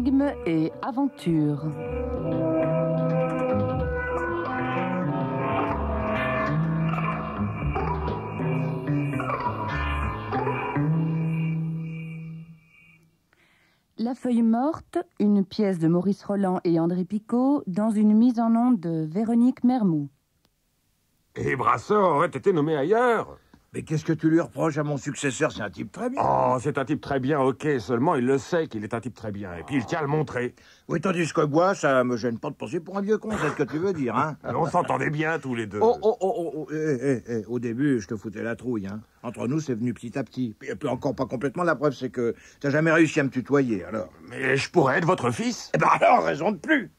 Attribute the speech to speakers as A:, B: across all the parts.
A: énigmes et aventures. La Feuille morte, une pièce de Maurice Roland et André Picot, dans une mise en onde de Véronique Mermoux.
B: Et Brasseur aurait été nommé ailleurs.
C: Mais qu'est-ce que tu lui reproches à mon successeur? C'est un type très bien.
B: Oh, c'est un type très bien, ok, seulement il le sait qu'il est un type très bien, et puis il tient à le montrer.
C: Oui, tandis que moi, ça me gêne pas de passer pour un vieux con, c'est ce que tu veux dire, hein?
B: On s'entendait bien tous les deux.
C: Au début, je te foutais la trouille, hein. Entre nous, c'est venu petit à petit. Et puis encore pas complètement, la preuve, c'est que t'as jamais réussi à me tutoyer, alors.
B: Mais je pourrais être votre fils?
C: Eh ben alors, raison de plus.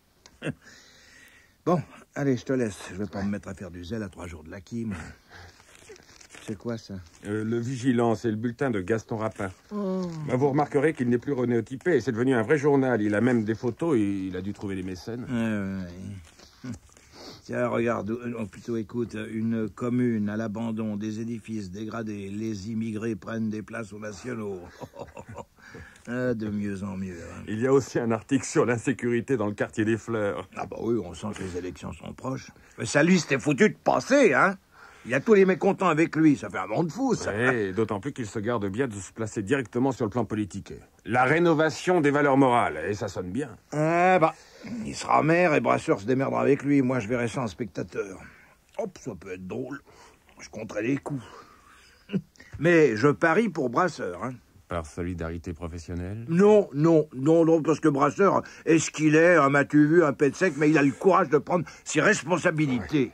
C: Bon, allez, je te laisse. Je vais pas me mettre à faire du zèle à 3 jours de la Kim. C'est quoi, ça?
B: Le Vigilant, c'est le bulletin de Gaston Rapin. Bah, vous remarquerez qu'il n'est plus renéotypé, et c'est devenu un vrai journal. Il a même des photos, et il a dû trouver des mécènes.
C: Tiens, regarde, plutôt écoute, une commune à l'abandon, des édifices dégradés, les immigrés prennent des places aux nationaux. De mieux en mieux. Hein.
B: Il y a aussi un article sur l'insécurité dans le quartier des Fleurs.
C: Ah bah oui, on sent que les élections sont proches. Mais sa liste est foutue de passer, hein. Il y a tous les mécontents avec lui, ça fait un monde fou, ça.
B: Oui, d'autant plus qu'il se garde bien de se placer directement sur le plan politique. La rénovation des valeurs morales, et ça sonne bien.
C: Il sera maire et Brasseur se démerdera avec lui. Moi, je verrai ça en spectateur. Hop, ça peut être drôle. Je compterai les coups. Mais je parie pour Brasseur, hein.
B: Par solidarité professionnelle?
C: Non, parce que Brasseur est ce qu'il est, m'as-tu vu, un pet sec, mais il a le courage de prendre ses responsabilités. Ouais.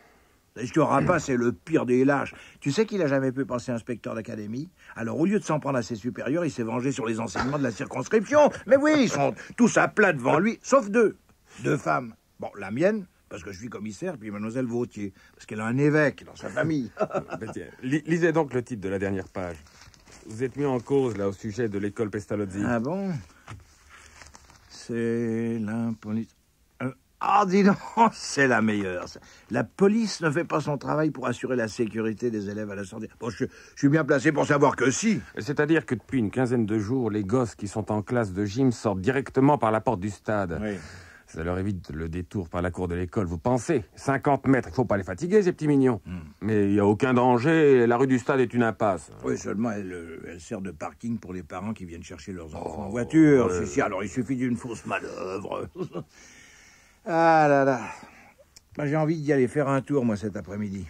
C: Est-ce que Rapin, c'est le pire des lâches? Tu sais qu'il a jamais pu passer inspecteur d'académie? Alors, au lieu de s'en prendre à ses supérieurs, il s'est vengé sur les enseignements de la circonscription. Mais oui, ils sont tous à plat devant lui, sauf 2. 2 femmes. Bon, la mienne, parce que je suis commissaire, puis mademoiselle Vautier, parce qu'elle a un évêque dans sa famille.
B: Tiens, lisez donc le titre de la dernière page. Vous êtes mis en cause, là, au sujet de l'école Pestalozzi.
C: Ah bon? C'est l'impolice... Ah, dis donc, c'est la meilleure. La police ne fait pas son travail pour assurer la sécurité des élèves à la sortie. Bon, je suis bien placé pour savoir que si.
B: C'est-à-dire que depuis une quinzaine de jours, les gosses qui sont en classe de gym sortent directement par la porte du stade.
C: Oui.
B: Ça leur évite le détour par la cour de l'école. Vous pensez? 50 mètres, il faut pas les fatiguer, ces petits mignons. Mais il n'y a aucun danger, la rue du stade est une impasse.
C: Oui, seulement elle sert de parking pour les parents qui viennent chercher leurs enfants en voiture. Si, alors il suffit d'une fausse manœuvre. Ah là là. Bah, j'ai envie d'y aller faire un tour, moi, cet après-midi.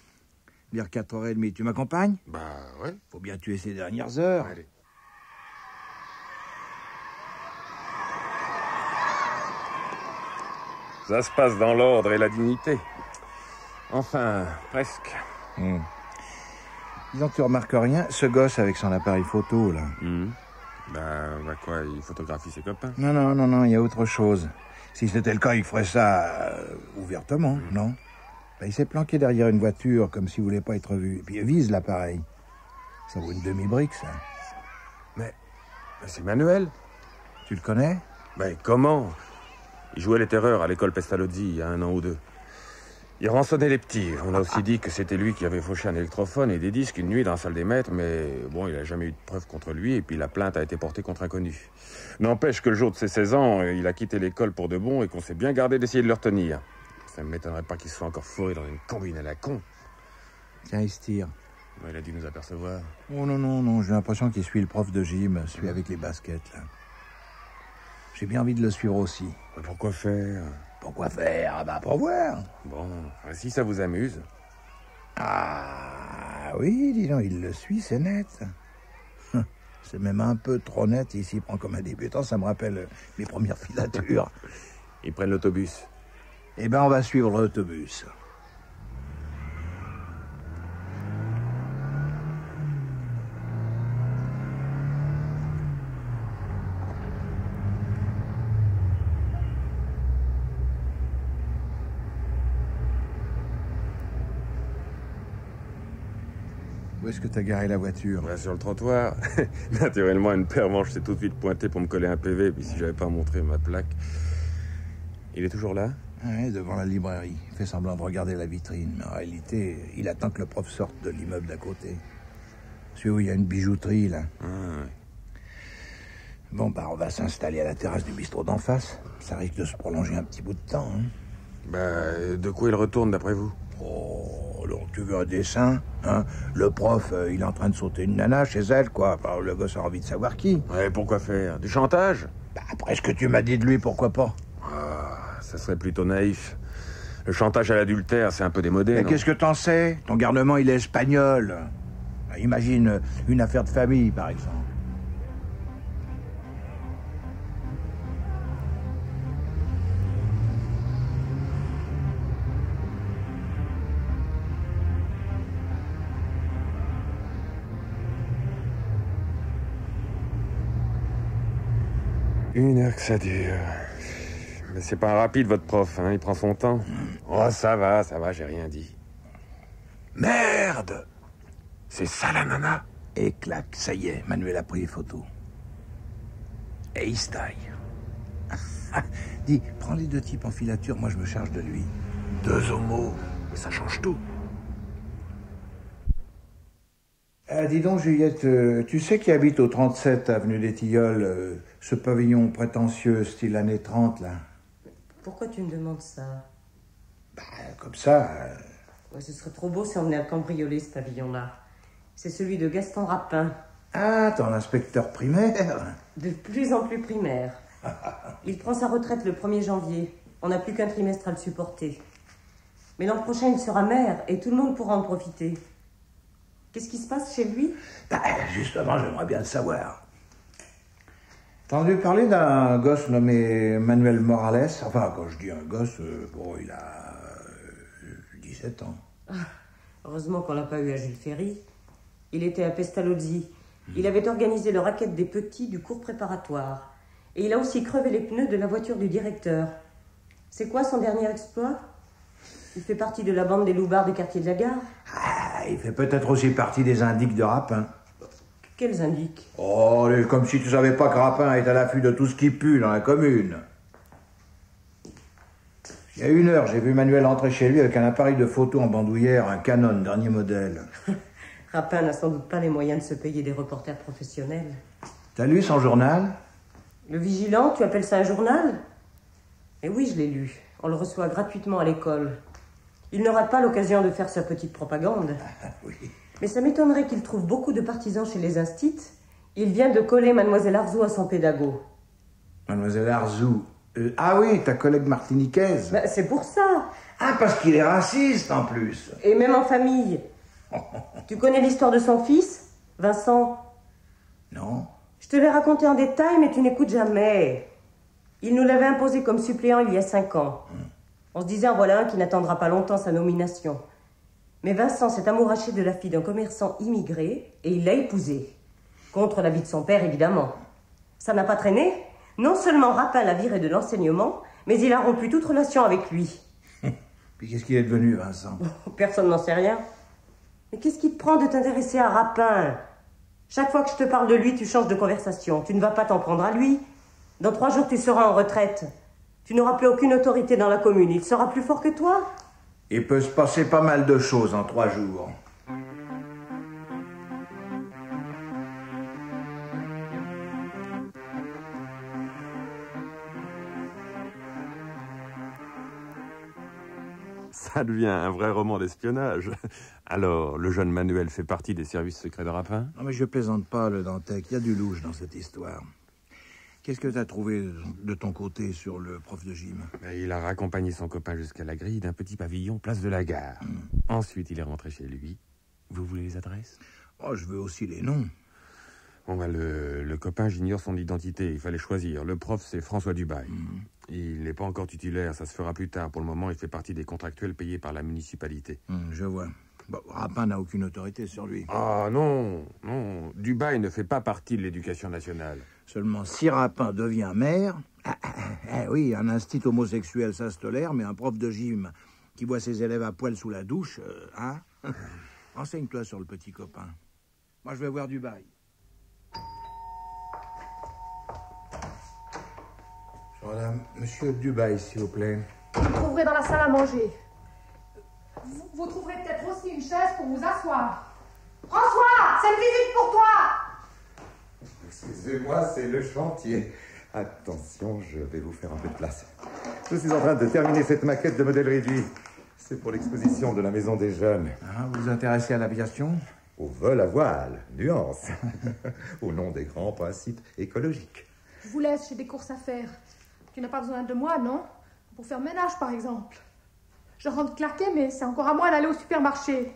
C: Vers 4h30. Tu m'accompagnes?
B: Bah, ouais.
C: Faut bien tuer ces dernières heures.
B: Allez. Ça se passe dans l'ordre et la dignité. Enfin, presque.
C: Disons que tu remarques rien, ce gosse avec son appareil photo, là.
B: Bah quoi, il photographie ses copains?
C: Non, il y a autre chose. Si c'était le cas, il ferait ça ouvertement, non? Bah, il s'est planqué derrière une voiture, comme s'il voulait pas être vu. Et puis il vise l'appareil. Ça vaut une demi-brique, ça.
B: Mais c'est Manuel.
C: Tu le connais?
B: Mais comment? Il jouait les terreurs à l'école Pestalozzi il y a 1 an ou 2. Il rançonnait les petits. On a aussi dit que c'était lui qui avait fauché un électrophone et des disques une nuit dans la salle des maîtres, mais bon, il a jamais eu de preuves contre lui, et puis la plainte a été portée contre inconnu. N'empêche que le jour de ses 16 ans, il a quitté l'école pour de bon et qu'on s'est bien gardé d'essayer de le retenir. Ça ne m'étonnerait pas qu'il soit encore fourré dans une combine à la con.
C: Tiens, il se tire.
B: Il a dû nous apercevoir.
C: Oh non, j'ai l'impression qu'il suit le prof de gym, celui avec les baskets, là. J'ai bien envie de le suivre aussi.
B: Mais pourquoi faire?
C: Pourquoi faire? Ah bah, pour voir.
B: Bon, si ça vous amuse.
C: Ah, oui, dis donc, il le suit, c'est net. C'est même un peu trop net, il s'y prend comme un débutant, ça me rappelle mes premières filatures.
B: Ils prennent l'autobus.
C: Eh ben, on va suivre l'autobus. Où est-ce que t'as garé la voiture?
B: Sur le trottoir. Naturellement, une pervenche s'est tout de suite pointée pour me coller un PV, puis si j'avais pas montré ma plaque... Il est toujours là?
C: Oui, devant la librairie. Il fait semblant de regarder la vitrine, mais en réalité, il attend que le prof sorte de l'immeuble d'à côté. Celui où il y a une bijouterie, là.
B: Ah, ouais.
C: Bon, bah, on va s'installer à la terrasse du bistrot d'en face. Ça risque de se prolonger un petit bout de temps, hein.
B: Bah, de quoi il retourne, d'après vous?
C: Oh, alors tu veux un dessin, hein? Le prof, il est en train de sauter une nana chez elle, quoi. Enfin, le gosse a envie de savoir qui.
B: Ouais, pourquoi faire? Du chantage?
C: Bah, après ce que tu m'as dit de lui, pourquoi pas?
B: Ah, ça serait plutôt naïf. Le chantage à l'adultère, c'est un peu démodé,
C: Mais
B: non?
C: qu'est-ce que t'en sais? Ton garnement, il est espagnol. Bah, imagine une affaire de famille, par exemple.
B: Une heure que ça dure. Mais c'est pas rapide, votre prof, hein? Il prend son temps. Oh, ça va, j'ai rien dit. Merde! C'est ça, la nana?
C: Et clac, ça y est, Manuel a pris les photos. Et il se taille. Dis, prends les 2 types en filature, moi je me charge de lui.
B: 2 homos, mais ça change tout.
C: Dis donc, Juliette, tu sais qui habite au 37 avenue des Tilleuls, ce pavillon prétentieux style années 30, là?
D: Pourquoi tu me demandes ça?
C: Bah, comme ça...
D: Ouais, ce serait trop beau si on venait à cambrioler ce pavillon-là. C'est celui de Gaston Rapin.
C: Ah, ton inspecteur primaire?
D: De plus en plus primaire. Il prend sa retraite le 1er janvier. On n'a plus qu'un trimestre à le supporter. Mais l'an prochain, il sera maire et tout le monde pourra en profiter. Qu'est-ce qui se passe chez lui?
C: Bah, justement, j'aimerais bien le savoir. T'as entendu parler d'un gosse nommé Manuel Morales? Enfin, quand je dis un gosse, bon, il a 17 ans.
D: Heureusement qu'on l'a pas eu à Jules Ferry. Il était à Pestalozzi. Il avait organisé le racket des petits du cours préparatoire. Et il a aussi crevé les pneus de la voiture du directeur. C'est quoi son dernier exploit? Il fait partie de la bande des loupards du quartier de la Gare.
C: Ah, il fait peut-être aussi partie des indiques de Rapin.
D: Quels indiques?
C: Oh, comme si tu savais pas que Rapin est à l'affût de tout ce qui pue dans la commune. Il y a 1 heure, j'ai vu Manuel entrer chez lui avec un appareil de photo en bandoulière, un Canon, dernier modèle.
D: Rapin n'a sans doute pas les moyens de se payer des reporters professionnels.
C: T'as lu son journal?
D: Le Vigilant, tu appelles ça un journal? Eh oui, je l'ai lu. On le reçoit gratuitement à l'école. Il n'aura pas l'occasion de faire sa petite propagande.
C: Ah, oui.
D: Mais ça m'étonnerait qu'il trouve beaucoup de partisans chez les instits. Il vient de coller Mademoiselle Arzou à son pédago.
C: Mademoiselle Arzou. Ah oui, ta collègue martiniquaise.
D: Bah, c'est pour ça.
C: Ah, parce qu'il est raciste en plus.
D: Et même en famille. Tu connais l'histoire de son fils, Vincent?
C: Non.
D: Je te l'ai raconté en détail, mais tu n'écoutes jamais. Il nous l'avait imposé comme suppléant il y a 5 ans. On se disait en voilà un qui n'attendra pas longtemps sa nomination. Mais Vincent s'est amouraché de la fille d'un commerçant immigré et il l'a épousée. Contre l'avis de son père, évidemment. Ça n'a pas traîné. Non seulement Rapin l'a viré de l'enseignement, mais il a rompu toute relation avec lui.
C: Puis qu'est-ce qu'il est devenu, Vincent?
D: Personne n'en sait rien. Mais qu'est-ce qui te prend de t'intéresser à Rapin? Chaque fois que je te parle de lui, tu changes de conversation. Tu ne vas pas t'en prendre à lui. Dans 3 jours, tu seras en retraite. Tu n'auras plus aucune autorité dans la commune. Il sera plus fort que toi.
C: Il peut se passer pas mal de choses en 3 jours.
B: Ça devient un vrai roman d'espionnage. Alors, le jeune Manuel fait partie des services secrets de Rapin?
C: Non mais je plaisante pas, le Dantec. Il y a du louche dans cette histoire. Qu'est-ce que t'as trouvé de ton côté sur le prof de gym?
B: Il a raccompagné son copain jusqu'à la grille d'un petit pavillon place de la Gare. Ensuite, il est rentré chez lui. Vous voulez les adresses?
C: Oh, je veux aussi les noms.
B: Bon, le copain, j'ignore son identité. Il fallait choisir. Le prof, c'est François Dubail. Il n'est pas encore titulaire, ça se fera plus tard. Pour le moment, il fait partie des contractuels payés par la municipalité.
C: Je vois. Bon, Rapin n'a aucune autorité sur lui.
B: Ah non. Dubail ne fait pas partie de l'éducation nationale.
C: Seulement, si Rapin devient maire... oui, un institut homosexuel, ça se tolère, mais un prof de gym qui voit ses élèves à poil sous la douche, hein? Renseigne-toi sur le petit copain. Moi, je vais voir Dubail. Voilà, monsieur Dubail, s'il vous plaît.
E: Vous trouverez dans la salle à manger. Vous trouverez peut-être aussi une chaise pour vous asseoir. François, c'est une visite pour toi.
F: Excusez. Excusez-moi, c'est le chantier. Attention, je vais vous faire un peu de place. Je suis en train de terminer cette maquette de modèle réduit. C'est pour l'exposition de la Maison des Jeunes.
C: Ah, vous vous intéressez à l'aviation?
F: Au vol à voile, nuance. Au nom des grands principes écologiques.
E: Je vous laisse, j'ai des courses à faire. Tu n'as pas besoin de moi, non? Pour faire ménage, par exemple. Je rentre claquée, mais c'est encore à moi d'aller au supermarché.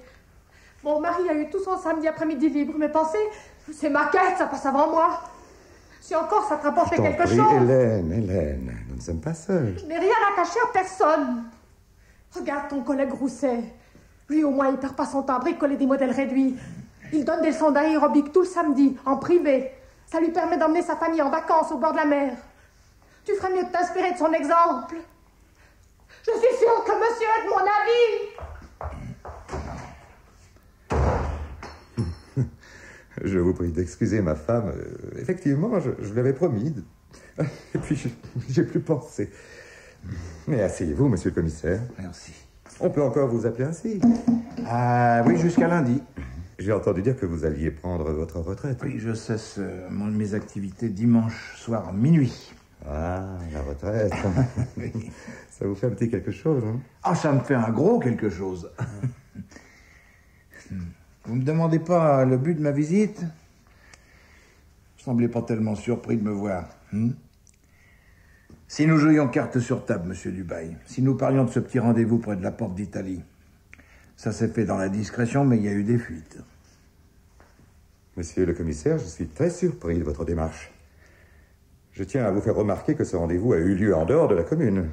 E: Mon mari a eu tout son samedi après-midi libre, mais pensez, c'est ma quête, ça passe avant moi. Si encore ça te rapportait quelque chose...
F: Hélène, nous ne sommes pas seuls.
E: Je n'ai rien à cacher à personne. Regarde ton collègue Rousset. Lui, au moins, il perd pas son temps à bricoler des modèles réduits. Il donne des leçons d'aérobic tout le samedi, en privé. Ça lui permet d'emmener sa famille en vacances au bord de la mer. Tu ferais mieux de t'inspirer de son exemple. Je suis sûre que monsieur est de mon avis.
F: Je vous prie d'excuser ma femme. Effectivement, je l'avais promis. Et puis, j'ai plus pensé. Mais asseyez-vous, monsieur le commissaire.
C: Merci.
F: On peut encore vous appeler ainsi.
C: Ah oui, jusqu'à lundi.
F: J'ai entendu dire que vous alliez prendre votre retraite.
C: Oui, je cesse mes activités dimanche soir à minuit.
F: Ah, la retraite.
C: Oui.
F: Ça vous fait un petit quelque chose, hein?
C: Ah, ça me fait un gros quelque chose. Vous me demandez pas le but de ma visite? Vous semblez pas tellement surpris de me voir. Si nous jouions carte sur table, monsieur Dubail, si nous parlions de ce petit rendez-vous près de la porte d'Italie, ça s'est fait dans la discrétion, mais il y a eu des fuites.
F: Monsieur le commissaire, je suis très surpris de votre démarche. Je tiens à vous faire remarquer que ce rendez-vous a eu lieu en dehors de la commune.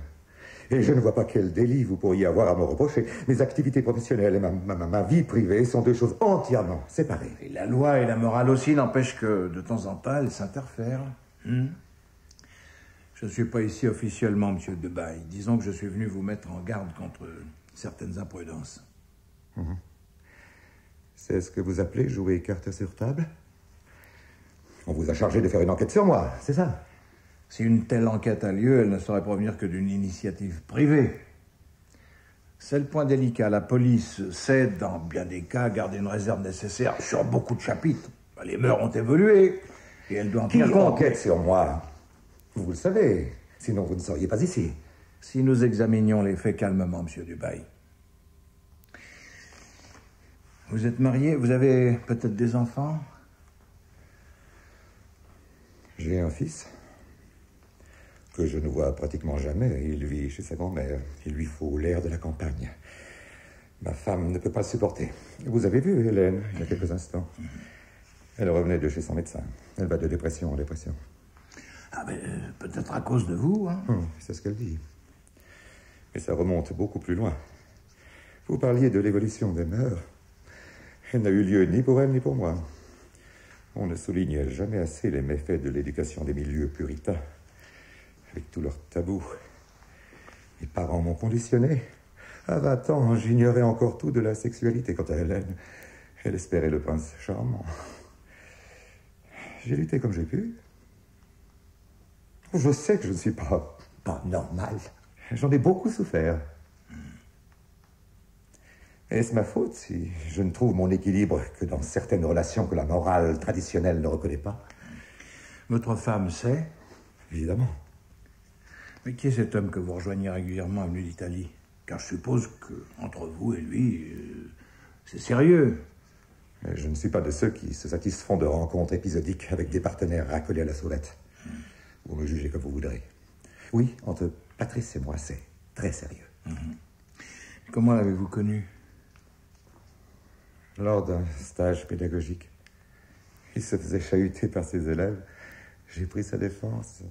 F: Et je ne vois pas quel délit vous pourriez avoir à me reprocher. Mes activités professionnelles et ma vie privée sont deux choses entièrement séparées.
C: Et la loi et la morale aussi n'empêchent que, de temps en temps, elles s'interfèrent. Je ne suis pas ici officiellement, monsieur Dubail. Disons que je suis venu vous mettre en garde contre certaines imprudences.
F: C'est ce que vous appelez jouer carte sur table? On vous a chargé de faire une enquête sur moi, c'est ça?
C: Si une telle enquête a lieu, elle ne saurait provenir que d'une initiative privée. C'est le point délicat. La police sait, dans bien des cas, garder une réserve nécessaire sur beaucoup de chapitres. Les mœurs ont évolué, et elle doit en tenir compte.
F: Qui enquête sur moi? Vous le savez, sinon vous ne seriez pas ici.
C: Si nous examinions les faits calmement, monsieur Dubail. Vous êtes marié, vous avez peut-être des enfants?
F: J'ai un fils que je ne vois pratiquement jamais. Il vit chez sa grand-mère. Il lui faut l'air de la campagne. Ma femme ne peut pas le supporter. Vous avez vu Hélène, il y a quelques instants. Elle revenait de chez son médecin. Elle va de dépression en dépression.
C: Ah ben, peut-être à cause de vous, hein?
F: C'est ce qu'elle dit. Mais ça remonte beaucoup plus loin. Vous parliez de l'évolution des mœurs. Elle n'a eu lieu ni pour elle ni pour moi. On ne souligne jamais assez les méfaits de l'éducation des milieux puritains, avec tous leurs tabous. Mes parents m'ont conditionné. À 20 ans, j'ignorais encore tout de la sexualité. Quant à Hélène, elle espérait le prince charmant. J'ai lutté comme j'ai pu. Je sais que je ne suis pas normal. J'en ai beaucoup souffert. Est-ce ma faute si je ne trouve mon équilibre que dans certaines relations que la morale traditionnelle ne reconnaît pas?
C: Votre femme sait?
F: Évidemment.
C: Mais qui est cet homme que vous rejoignez régulièrement venu d'Italie? Car je suppose que entre vous et lui, c'est sérieux.
F: Mais je ne suis pas de ceux qui se satisfont de rencontres épisodiques avec des partenaires racolés à la sauvette. Vous me jugez comme vous voudrez. Oui, entre Patrice et moi, c'est très sérieux.
C: Comment l'avez-vous connu?
F: Lors d'un stage pédagogique. Il se faisait chahuter par ses élèves. J'ai pris sa défense.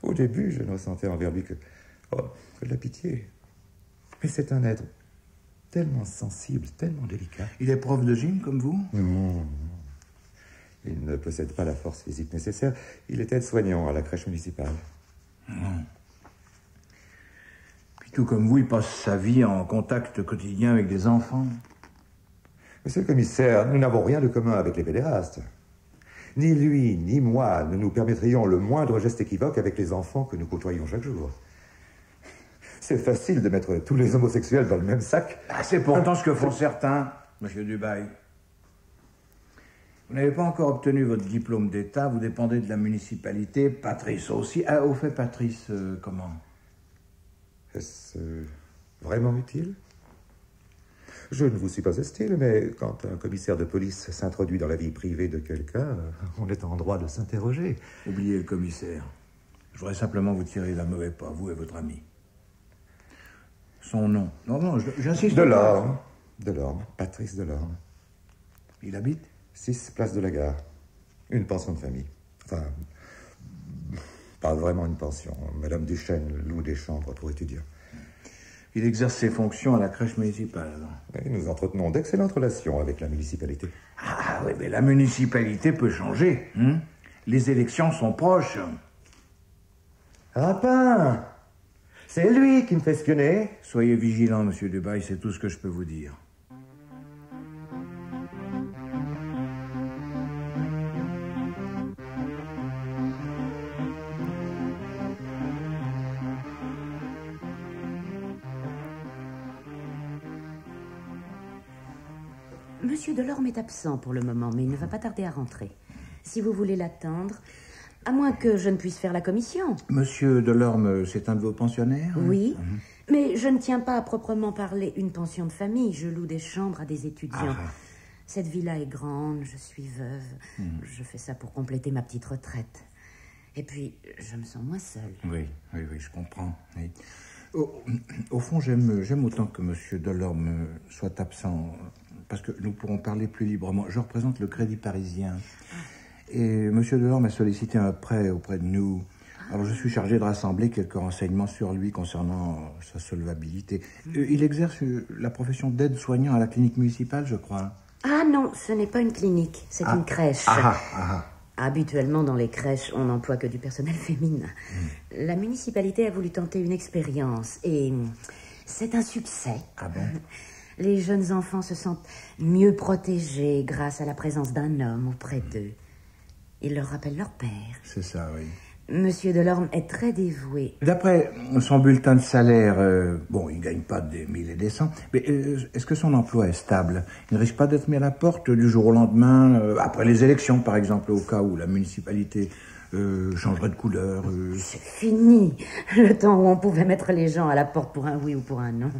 F: Au début, je ne ressentais envers lui que de la pitié. Mais c'est un être tellement sensible, tellement délicat.
C: Il est prof de gym comme vous?
F: Non. Il ne possède pas la force physique nécessaire. Il est aide-soignant à la crèche municipale.
C: Puis tout comme vous, il passe sa vie en contact quotidien avec des enfants.
F: Monsieur le commissaire, nous n'avons rien de commun avec les pédérastes. Ni lui, ni moi ne nous permettrions le moindre geste équivoque avec les enfants que nous côtoyons chaque jour. C'est facile de mettre tous les homosexuels dans le même sac.
C: C'est pourtant ce que font certains, monsieur Dubail. Vous n'avez pas encore obtenu votre diplôme d'État, vous dépendez de la municipalité, Patrice aussi. Ah, au fait, Patrice, comment?
F: Est-ce vraiment utile? Je ne vous suis pas hostile, mais quand un commissaire de police s'introduit dans la vie privée de quelqu'un, on est en droit de s'interroger.
C: Oubliez le commissaire. Je voudrais simplement vous tirer la mauvaise pas, vous et votre ami. Son nom. Non, j'insiste.
F: Delorme. Delorme. Patrice Delorme.
C: Il habite
F: 6 place de la Gare. Une pension de famille. Enfin, pas vraiment une pension. Madame Duchesne loue des chambres pour étudiants.
C: Il exerce ses fonctions à la crèche municipale.
F: Et nous entretenons d'excellentes relations avec la municipalité.
C: Ah oui, mais la municipalité peut changer. Hein? Les élections sont proches.
G: Rapin! C'est lui qui me fait espionner.
C: Soyez vigilant, monsieur Dubail, c'est tout ce que je peux vous dire.
H: Monsieur Delorme est absent pour le moment, mais il ne va pas tarder à rentrer. Si vous voulez l'attendre, à moins que je ne puisse faire la commission.
C: Monsieur Delorme, c'est un de vos pensionnaires?
H: Oui, mais je ne tiens pas à proprement parler une pension de famille. Je loue des chambres à des étudiants. Cette villa est grande, je suis veuve. Je fais ça pour compléter ma petite retraite. Et puis, je me sens moins seule.
C: Oui, je comprends. Oui. Au fond, j'aime autant que monsieur Delorme soit absent, parce que nous pourrons parler plus librement. Je représente le Crédit Parisien. Et monsieur Delorme a sollicité un prêt auprès de nous. Alors, je suis chargé de rassembler quelques renseignements sur lui concernant sa solvabilité. Il exerce la profession d'aide-soignant à la clinique municipale, je crois.
H: Ah non, ce n'est pas une clinique, c'est une crèche. Habituellement, dans les crèches, on n'emploie que du personnel féminin. La municipalité a voulu tenter une expérience et c'est un succès.
C: Ah bon?
H: Les jeunes enfants se sentent mieux protégés grâce à la présence d'un homme auprès d'eux. Il leur rappelle leur père.
C: C'est ça, oui.
H: Monsieur Delorme est très dévoué.
C: D'après son bulletin de salaire, il ne gagne pas des 1000 et des cents, mais est-ce que son emploi est stable? Il ne risque pas d'être mis à la porte du jour au lendemain, après les élections, par exemple, au cas où la municipalité changerait de couleur.
H: C'est fini, le temps où on pouvait mettre les gens à la porte pour un oui ou pour un non.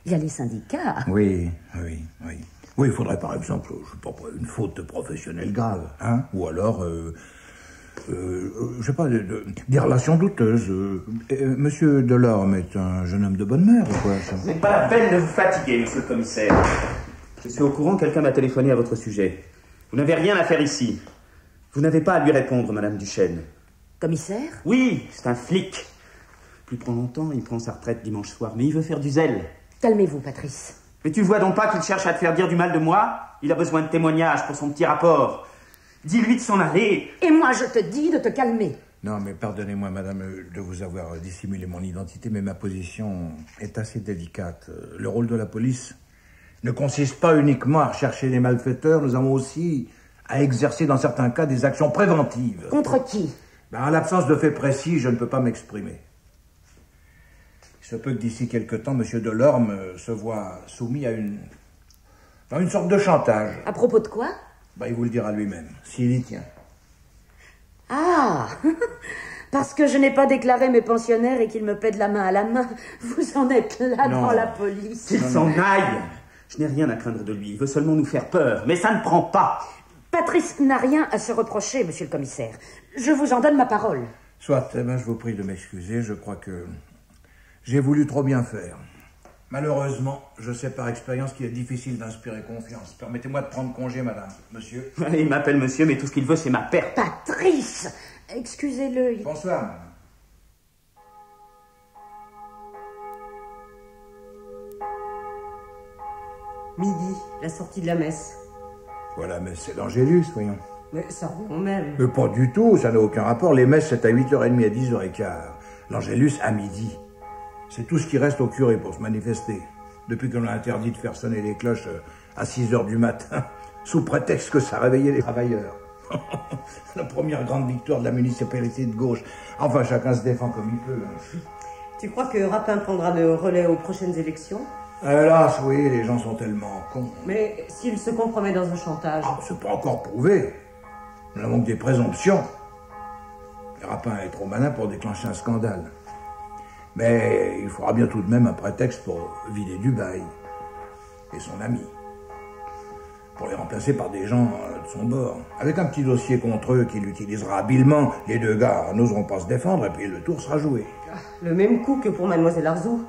H: Il y a les syndicats.
C: Oui, il faudrait par exemple, je sais pas, une faute professionnelle grave, hein, ou alors... je sais pas, des relations douteuses. Monsieur Delorme est un jeune homme de bonne mère, ou quoi, ça?
I: Ce n'est pas la peine de vous fatiguer, monsieur le commissaire. Je suis au courant, quelqu'un m'a téléphoné à votre sujet. Vous n'avez rien à faire ici. Vous n'avez pas à lui répondre, madame Duchesne.
H: Commissaire?
I: Oui, c'est un flic. Plus prend longtemps, il prend sa retraite dimanche soir, mais il veut faire du zèle.
H: Calmez-vous, Patrice.
I: Mais tu vois donc pas qu'il cherche à te faire dire du mal de moi? Il a besoin de témoignages pour son petit rapport. Dis-lui de s'en aller.
H: Et moi, je te dis de te calmer.
C: Non, mais pardonnez-moi, madame, de vous avoir dissimulé mon identité, mais ma position est assez délicate. Le rôle de la police ne consiste pas uniquement à rechercher les malfaiteurs, nous avons aussi à exercer dans certains cas des actions préventives.
H: Contre qui?
C: En l'absence de faits précis, je ne peux pas m'exprimer. Il se peut que d'ici quelque temps, monsieur Delorme se voit soumis à une sorte de chantage.
H: À propos de quoi?
C: Il vous le dira lui-même, s'il y tient.
H: Ah, parce que je n'ai pas déclaré mes pensionnaires et qu'ils me paient de la main à la main. Vous en êtes là dans la police.
I: Qu'il s'en aille. Je n'ai rien à craindre de lui. Il veut seulement nous faire peur. Mais ça ne prend pas.
H: Patrice n'a rien à se reprocher, monsieur le commissaire. Je vous en donne ma parole.
C: Soit, je vous prie de m'excuser. Je crois que j'ai voulu trop bien faire. Malheureusement, je sais par expérience qu'il est difficile d'inspirer confiance. Permettez-moi de prendre congé, madame. Monsieur?
I: Il m'appelle monsieur, mais tout ce qu'il veut, c'est ma perte.
H: Patrice! Excusez-le.
C: Bonsoir, madame.
D: Midi, la sortie de la messe.
C: Voilà, mais c'est l'Angélus, voyons.
D: Mais ça revient même.
C: Mais pas du tout, ça n'a aucun rapport. Les messes, c'est à 8h30 à 10h15. L'Angélus, à midi. C'est tout ce qui reste au curé pour se manifester. Depuis qu'on a interdit de faire sonner les cloches à 6h du matin, sous prétexte que ça réveillait les travailleurs. La première grande victoire de la municipalité de gauche. Enfin, chacun se défend comme il peut.
D: Tu crois que Rapin prendra le relais aux prochaines élections?
C: Hélas, oui, les gens sont tellement cons.
D: Mais s'il se compromet dans un chantage...
C: C'est pas encore prouvé. Nous n'avons que des présomptions. Le Rapin est trop malin pour déclencher un scandale. Mais il faudra bien tout de même un prétexte pour vider Dubaï et son ami. Pour les remplacer par des gens de son bord. Avec un petit dossier contre eux qu'il utilisera habilement, les deux gars n'oseront pas se défendre et puis le tour sera joué.
D: Le même coup que pour Mademoiselle Arzou.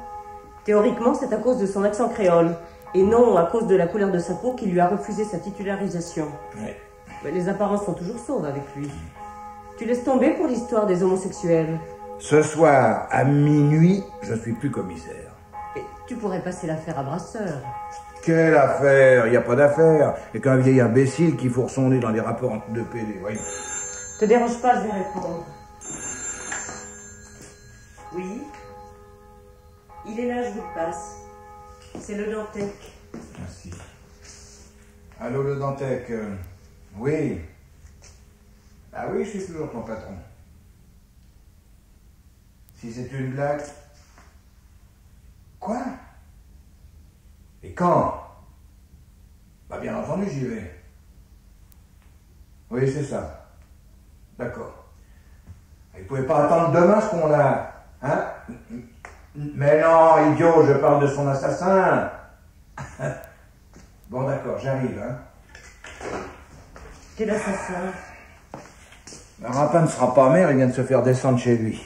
D: Théoriquement, c'est à cause de son accent créole, et non à cause de la couleur de sa peau qui lui a refusé sa titularisation.
C: Ouais.
D: Mais les apparences sont toujours sauves avec lui. Tu laisses tomber pour l'histoire des homosexuels.
C: Ce soir, à minuit, je suis plus commissaire.
D: Et tu pourrais passer l'affaire à Brasseur.
C: Quelle affaire? Il n'y a pas d'affaire. Il n'y a qu'un vieil imbécile qui fourre son nez dans les rapports entre deux PD, voyons.
D: Te dérange pas, je vais répondre. Oui? Il est là, je vous le passe. C'est le Dantec.
C: Merci. Allô, le Dantec. Oui. Ah oui, je suis toujours ton patron. Si c'est une blague... Quoi? Et quand? Bah bien entendu, j'y vais. Oui, c'est ça. D'accord. Vous pouvez pas attendre demain ce qu'on a, hein? Mais non, idiot, je parle de son assassin. Bon, d'accord, j'arrive, hein.
D: Quel assassin?
C: Le Rapin ne sera pas maire, il vient de se faire descendre chez lui,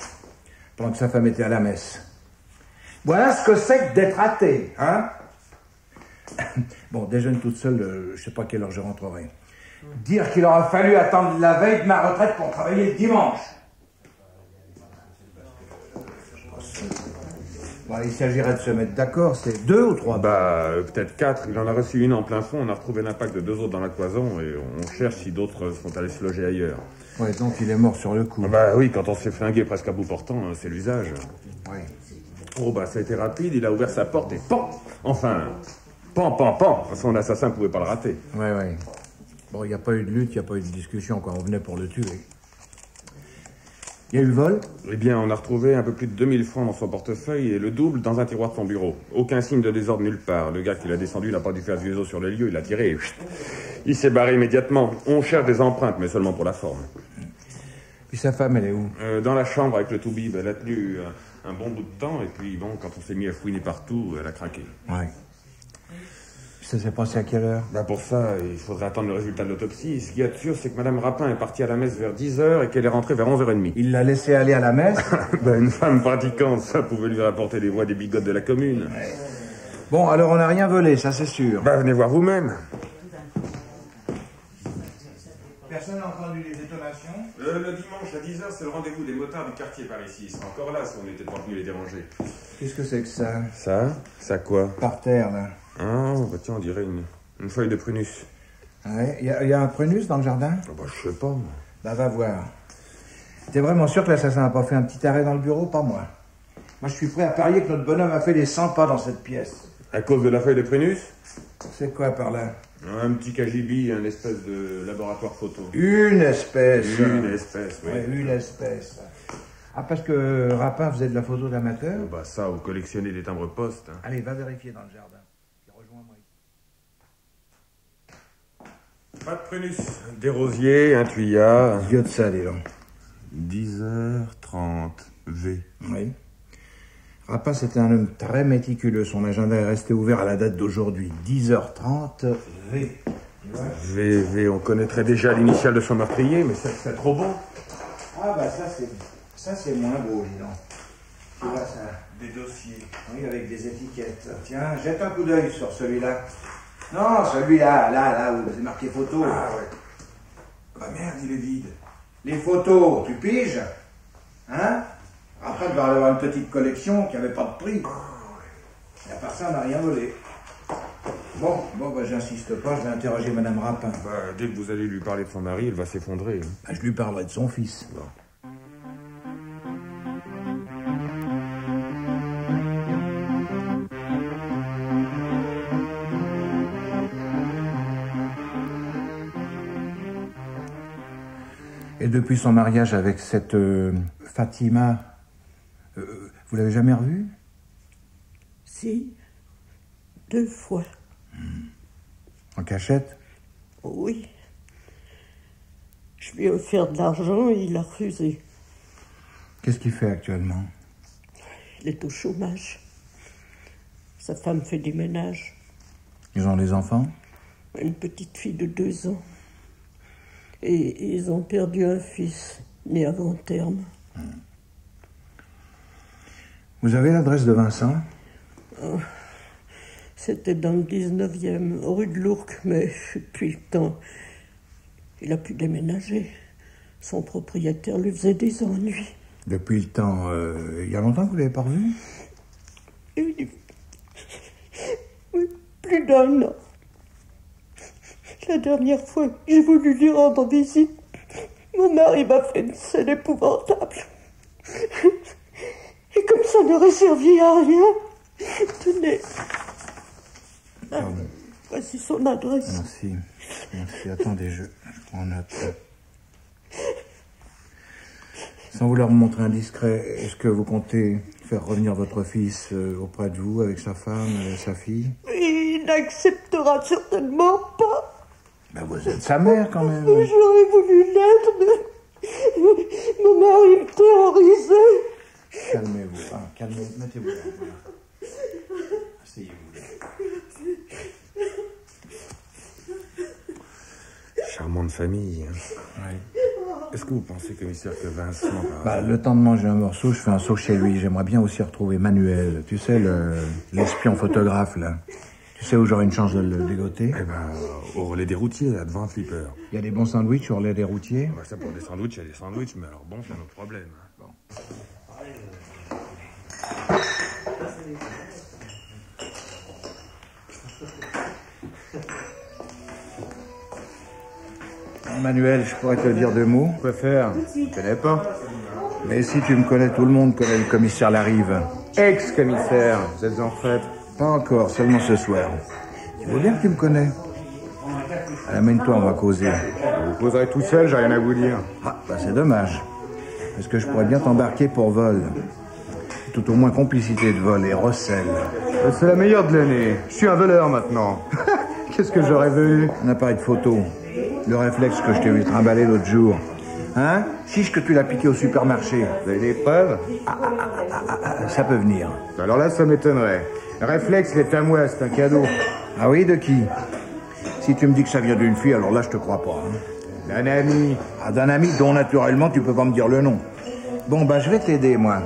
C: pendant que sa femme était à la messe. Voilà ce que c'est que d'être athée, hein. Bon, déjeune toute seule, je sais pas à quelle heure je rentrerai. Dire qu'il aura fallu attendre la veille de ma retraite pour travailler le dimanche. Bon, il s'agirait de se mettre d'accord, c'est 2 ou 3?
B: Bah, peut-être 4. Il en a reçu une en plein fond. On a retrouvé l'impact de 2 autres dans la cloison et on cherche si d'autres sont allés se loger ailleurs.
C: Ouais, donc il est mort sur le coup.
B: Bah oui, quand on s'est flingué presque à bout portant, c'est l'usage.
C: Ouais.
B: Oh bah ça a été rapide, il a ouvert sa porte et pan! Enfin, pan! Son assassin pouvait pas le rater.
C: Ouais. Bon, il n'y a pas eu de lutte, il n'y a pas eu de discussion, quoi. On venait pour le tuer. Il y a eu vol?
B: Eh bien, on a retrouvé un peu plus de 2000 francs dans son portefeuille et le double dans un tiroir de son bureau. Aucun signe de désordre nulle part. Le gars qui l'a descendu n'a pas dû faire du réseau sur le lieu, il l'a tiré et il s'est barré immédiatement. On cherche des empreintes, mais seulement pour la forme.
C: Puis sa femme, elle est où?
B: Dans la chambre avec le toubib. Elle a tenu un bon bout de temps et puis bon, quand on s'est mis à fouiner partout, elle a craqué.
C: Ouais. Ça s'est passé à quelle heure?
B: Bah pour ça, il faudrait attendre le résultat de l'autopsie. Ce qu'il y a de sûr, c'est que Madame Rapin est partie à la messe vers 10h et qu'elle est rentrée vers 11h30.
C: Il l'a laissé aller à la messe?
B: Bah une femme pratiquante, ça pouvait lui rapporter les voix des bigotes de la commune.
C: Ouais. Bon, alors on n'a rien volé, ça c'est sûr.
B: Bah venez voir vous-même.
C: Personne n'a entendu les détonations?
B: Le dimanche à 10h, c'est le rendez-vous des motards du quartier par ici. Ils seraient encore là si on n'était pas venu les déranger.
C: Qu'est-ce que c'est que ça?
B: Ça quoi?
C: Par terre, là.
B: Ah, bah tiens, on dirait une feuille de prunus.
C: Ouais, y a un prunus dans le jardin?
B: Oh, bah je sais pas, moi.
C: Bah va voir. T'es vraiment sûr que l'assassin n'a pas fait un petit arrêt dans le bureau? Pas moi. Moi, je suis prêt à parier que notre bonhomme a fait les 100 pas dans cette pièce.
B: À cause de la feuille de prunus?
C: C'est quoi par là?
B: Un petit KGB, un espèce de laboratoire photo.
C: Une espèce.
B: Une espèce, oui.
C: Ouais, une espèce. Ah, parce que Rapin faisait de la photo d'amateur?
B: Oh, bah ça, ou collectionner des timbres-poste. Hein.
C: Allez, va vérifier dans le jardin. Et rejoins-moi ici.
B: Pas de prunus. Des rosiers, un tuyat.
C: Dieu de ça, dis donc.
B: 10h30 V.
C: Oui. Rapin, c'était un homme très méticuleux. Son agenda est resté ouvert à la date d'aujourd'hui. 10h30 V.
B: VV, on connaîtrait déjà l'initiale de son meurtrier, mais c'est trop bon.
C: Ah bah ça c'est moins beau, dis donc. Tu vois ça?
B: Des dossiers.
C: Oui, avec des étiquettes. Tiens, jette un coup d'œil sur celui-là. Non, celui-là, là où c'est marqué photo.
B: Ah ouais. Bah merde, il est vide.
C: Les photos, tu piges? Hein? Après, il va y avoir une petite collection qui n'avait pas de prix. Et à part ça, on n'a rien volé. Bon, bah j'insiste pas, je vais interroger Madame Rapin.
B: Bah, dès que vous allez lui parler de son mari, elle va s'effondrer. Hein.
C: Bah, je lui parlerai de son fils.
B: Bon.
C: Et depuis son mariage avec cette Fatima, vous l'avez jamais revue?
E: Si.
J: 2 fois.
K: En cachette?
J: Oui. Je lui ai offert de l'argent et il a refusé.
K: Qu'est-ce qu'il fait actuellement?
J: Il est au chômage. Sa femme fait du ménage.
K: Ils ont des enfants?
J: Une petite fille de 2 ans. Et ils ont perdu un fils, né avant terme.
K: Vous avez l'adresse de Vincent?
J: C'était dans le 19e, rue de l'Ourcq, mais depuis le temps, il a pu déménager. Son propriétaire lui faisait des ennuis.
K: Depuis le temps, il y a longtemps que vous l'avez pas revu?
J: Oui, plus d'1 an. La dernière fois que j'ai voulu lui rendre visite, mon mari m'a fait une scène épouvantable. Et comme ça n'aurait servi à rien, tenez. Voici son adresse.
K: Merci. Attendez, je prends note. Sans vouloir me montrer indiscret, est-ce que vous comptez faire revenir votre fils auprès de vous, avec sa femme, sa fille?
J: Il n'acceptera certainement pas.
K: Ben vous êtes sa mère, quand même.
J: J'aurais voulu l'être, mais mon mari me terrorisait.
K: Calmez-vous. Calmez-vous. Mettez-vous là. Voilà. Asseyez-vous là.
B: Charmante famille. Hein.
K: Oui.
B: Est-ce que vous pensez, commissaire, que Vincent...
K: Le temps de manger un morceau, je fais un saut chez lui. J'aimerais bien aussi retrouver Manuel. Tu sais, l'espion photographe, là. Tu sais où j'aurai une chance de le dégoter?
B: Au relais des routiers, là, devant un flipper.
K: Il y a des bons sandwichs au relais des routiers?
B: Ça, pour des sandwichs, il y a des sandwichs, mais alors bon, c'est un autre problème. Bon.
K: Manuel, je pourrais te dire 2 mots.
F: Quoi faire? Je ne connais pas.
K: Mais si tu me connais, tout le monde connaît le commissaire Larive.
F: Ex-commissaire, vous êtes en retraite?
K: Pas encore, seulement ce soir. Tu veux bien que tu me connais? Amène-toi, on va causer.
F: Vous causerez tout seul, j'ai rien à vous dire.
K: C'est dommage. Parce que je pourrais bien t'embarquer pour vol. Tout au moins complicité de vol et recel.
F: C'est la meilleure de l'année. Je suis un voleur maintenant. Qu'est-ce que j'aurais vu?
K: Un appareil de photo. Le réflexe que je t'ai vu trimballer l'autre jour. Hein? Chiche que tu l'as piqué au supermarché.
F: Vous avez des preuves?
K: Ça peut venir.
F: Alors là, ça m'étonnerait. Le réflexe, il est à moi, c'est un cadeau.
K: Ah oui, de qui? Si tu me dis que ça vient d'une fille, alors là, je te crois pas. Hein.
F: D'un ami.
K: D'un ami dont, naturellement, tu peux pas me dire le nom. Bon, je vais t'aider, moi.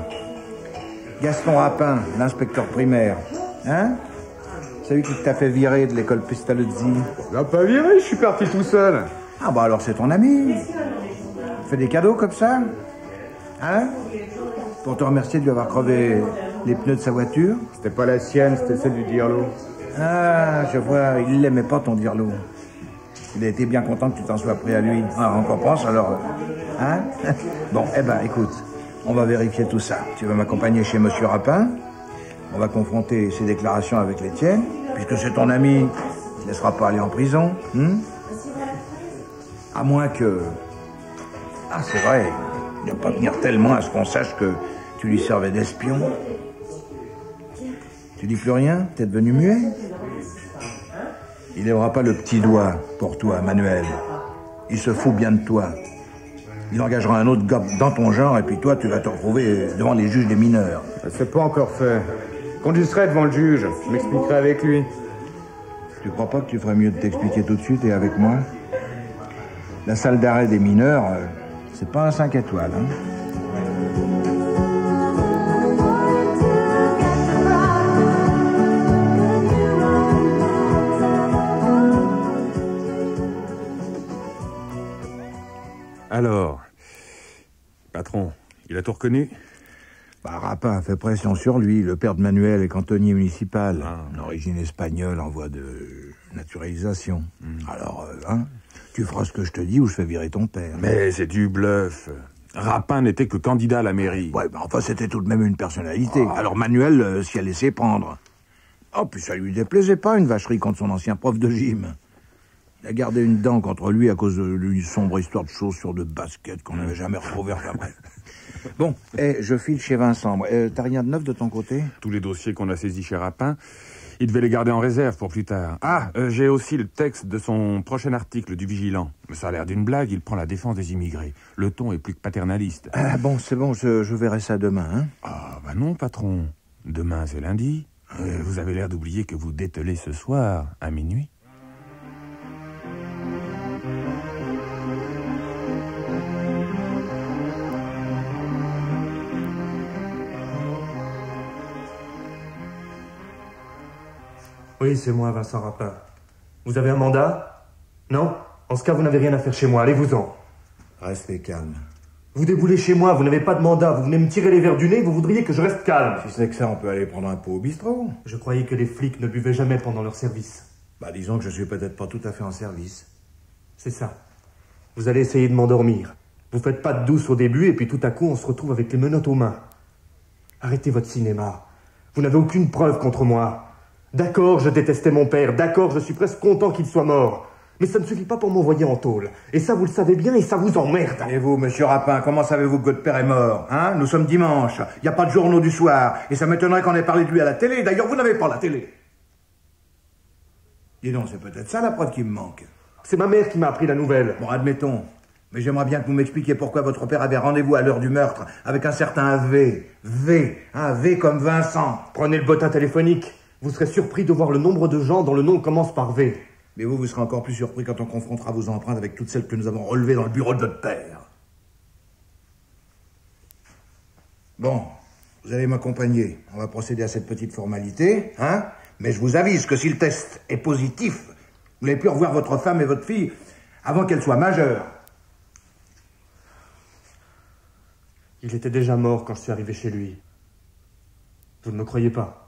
K: Gaston Rapin, l'inspecteur primaire. Hein? Celui qui t'a fait virer de l'école Pestalozzi.
F: Il m'a pas viré, je suis parti tout seul.
K: Alors c'est ton ami. Fais des cadeaux comme ça? Hein? Pour te remercier de lui avoir crevé les pneus de sa voiture?
F: C'était pas la sienne, c'était celle du Dirlo.
K: Je vois, il l'aimait pas ton Dirlo. Il a été bien content que tu t'en sois pris à lui. On compense alors. Hein? Bon, écoute, on va vérifier tout ça. Tu vas m'accompagner chez Monsieur Rapin. On va confronter ses déclarations avec les tiennes. Puisque c'est ton ami, il ne laissera pas aller en prison. À moins que... c'est vrai, il ne va pas venir tellement à ce qu'on sache que tu lui servais d'espion. Tu dis plus rien? T'es devenu muet? Il lèvera pas le petit doigt pour toi, Manuel. Il se fout bien de toi. Il engagera un autre gars dans ton genre et puis toi, tu vas te retrouver devant les juges des mineurs.
F: C'est pas encore fait. Quand je serai devant le juge, je m'expliquerai avec lui.
K: Tu crois pas que tu ferais mieux de t'expliquer tout de suite et avec moi? La salle d'arrêt des mineurs, c'est pas un 5 étoiles, hein?
B: Alors, patron, il a tout reconnu?
K: Rapin a fait pression sur lui. Le père de Manuel est cantonnier municipal. D'origine espagnole en voie de naturalisation. Alors, tu feras ce que je te dis ou je fais virer ton père.
B: Mais c'est du bluff. Rapin n'était que candidat à la mairie.
K: Ouais, enfin, c'était tout de même une personnalité. Alors Manuel s'y a laissé prendre. Puis ça lui déplaisait pas, une vacherie contre son ancien prof de gym. Il a gardé une dent contre lui à cause d'une sombre histoire de chaussures de basket qu'on n'avait jamais retrouvées. Enfin bref. Bon, je file chez Vincent. T'as rien de neuf de ton côté?
B: Tous les dossiers qu'on a saisis chez Rapin, Il devait les garder en réserve pour plus tard. Ah, j'ai aussi le texte de son prochain article du Vigilant. Ça a l'air d'une blague, il prend la défense des immigrés. Le ton est plus que paternaliste.
K: Ah bon, c'est bon, je verrai ça demain, hein.
B: Ah, bah non, patron. Demain, c'est lundi. Vous avez l'air d'oublier que vous dételez ce soir, à minuit.
L: Oui, c'est moi, Vincent Rapin. Vous avez un mandat? Non? En ce cas, vous n'avez rien à faire chez moi. Allez-vous-en.
K: Restez calme.
L: Vous déboulez chez moi, vous n'avez pas de mandat. Vous venez me tirer les verres du nez, vous voudriez que je reste calme.
K: Si c'est que ça, on peut aller prendre un pot au bistrot.
L: Je croyais que les flics ne buvaient jamais pendant leur service.
K: Bah, disons que je suis peut-être pas tout à fait en service.
L: C'est ça. Vous allez essayer de m'endormir. Vous faites pas de douce au début, et puis tout à coup, on se retrouve avec les menottes aux mains. Arrêtez votre cinéma. Vous n'avez aucune preuve contre moi. D'accord, je détestais mon père. D'accord, je suis presque content qu'il soit mort. Mais ça ne suffit pas pour m'envoyer en tôle. Et ça, vous le savez bien, et ça vous emmerde.
C: Et vous, monsieur Rapin, comment savez-vous que votre père est mort? Hein? Nous sommes dimanche. Il n'y a pas de journaux du soir. Et ça m'étonnerait qu'on ait parlé de lui à la télé. D'ailleurs, vous n'avez pas la télé. Dis donc, c'est peut-être ça la preuve qui me manque.
L: C'est ma mère qui m'a appris la nouvelle.
C: Bon, admettons. Mais j'aimerais bien que vous m'expliquiez pourquoi votre père avait rendez-vous à l'heure du meurtre avec un certain V. Un V comme Vincent.
L: Prenez le bottin téléphonique. Vous serez surpris de voir le nombre de gens dont le nom commence par V.
C: Mais vous serez encore plus surpris quand on confrontera vos empreintes avec toutes celles que nous avons relevées dans le bureau de votre père. Bon, vous allez m'accompagner. On va procéder à cette petite formalité, hein? Mais je vous avise que si le test est positif, vous n'allez plus revoir votre femme et votre fille avant qu'elles soient majeures.
L: Il était déjà mort quand je suis arrivé chez lui. Vous ne me croyez pas?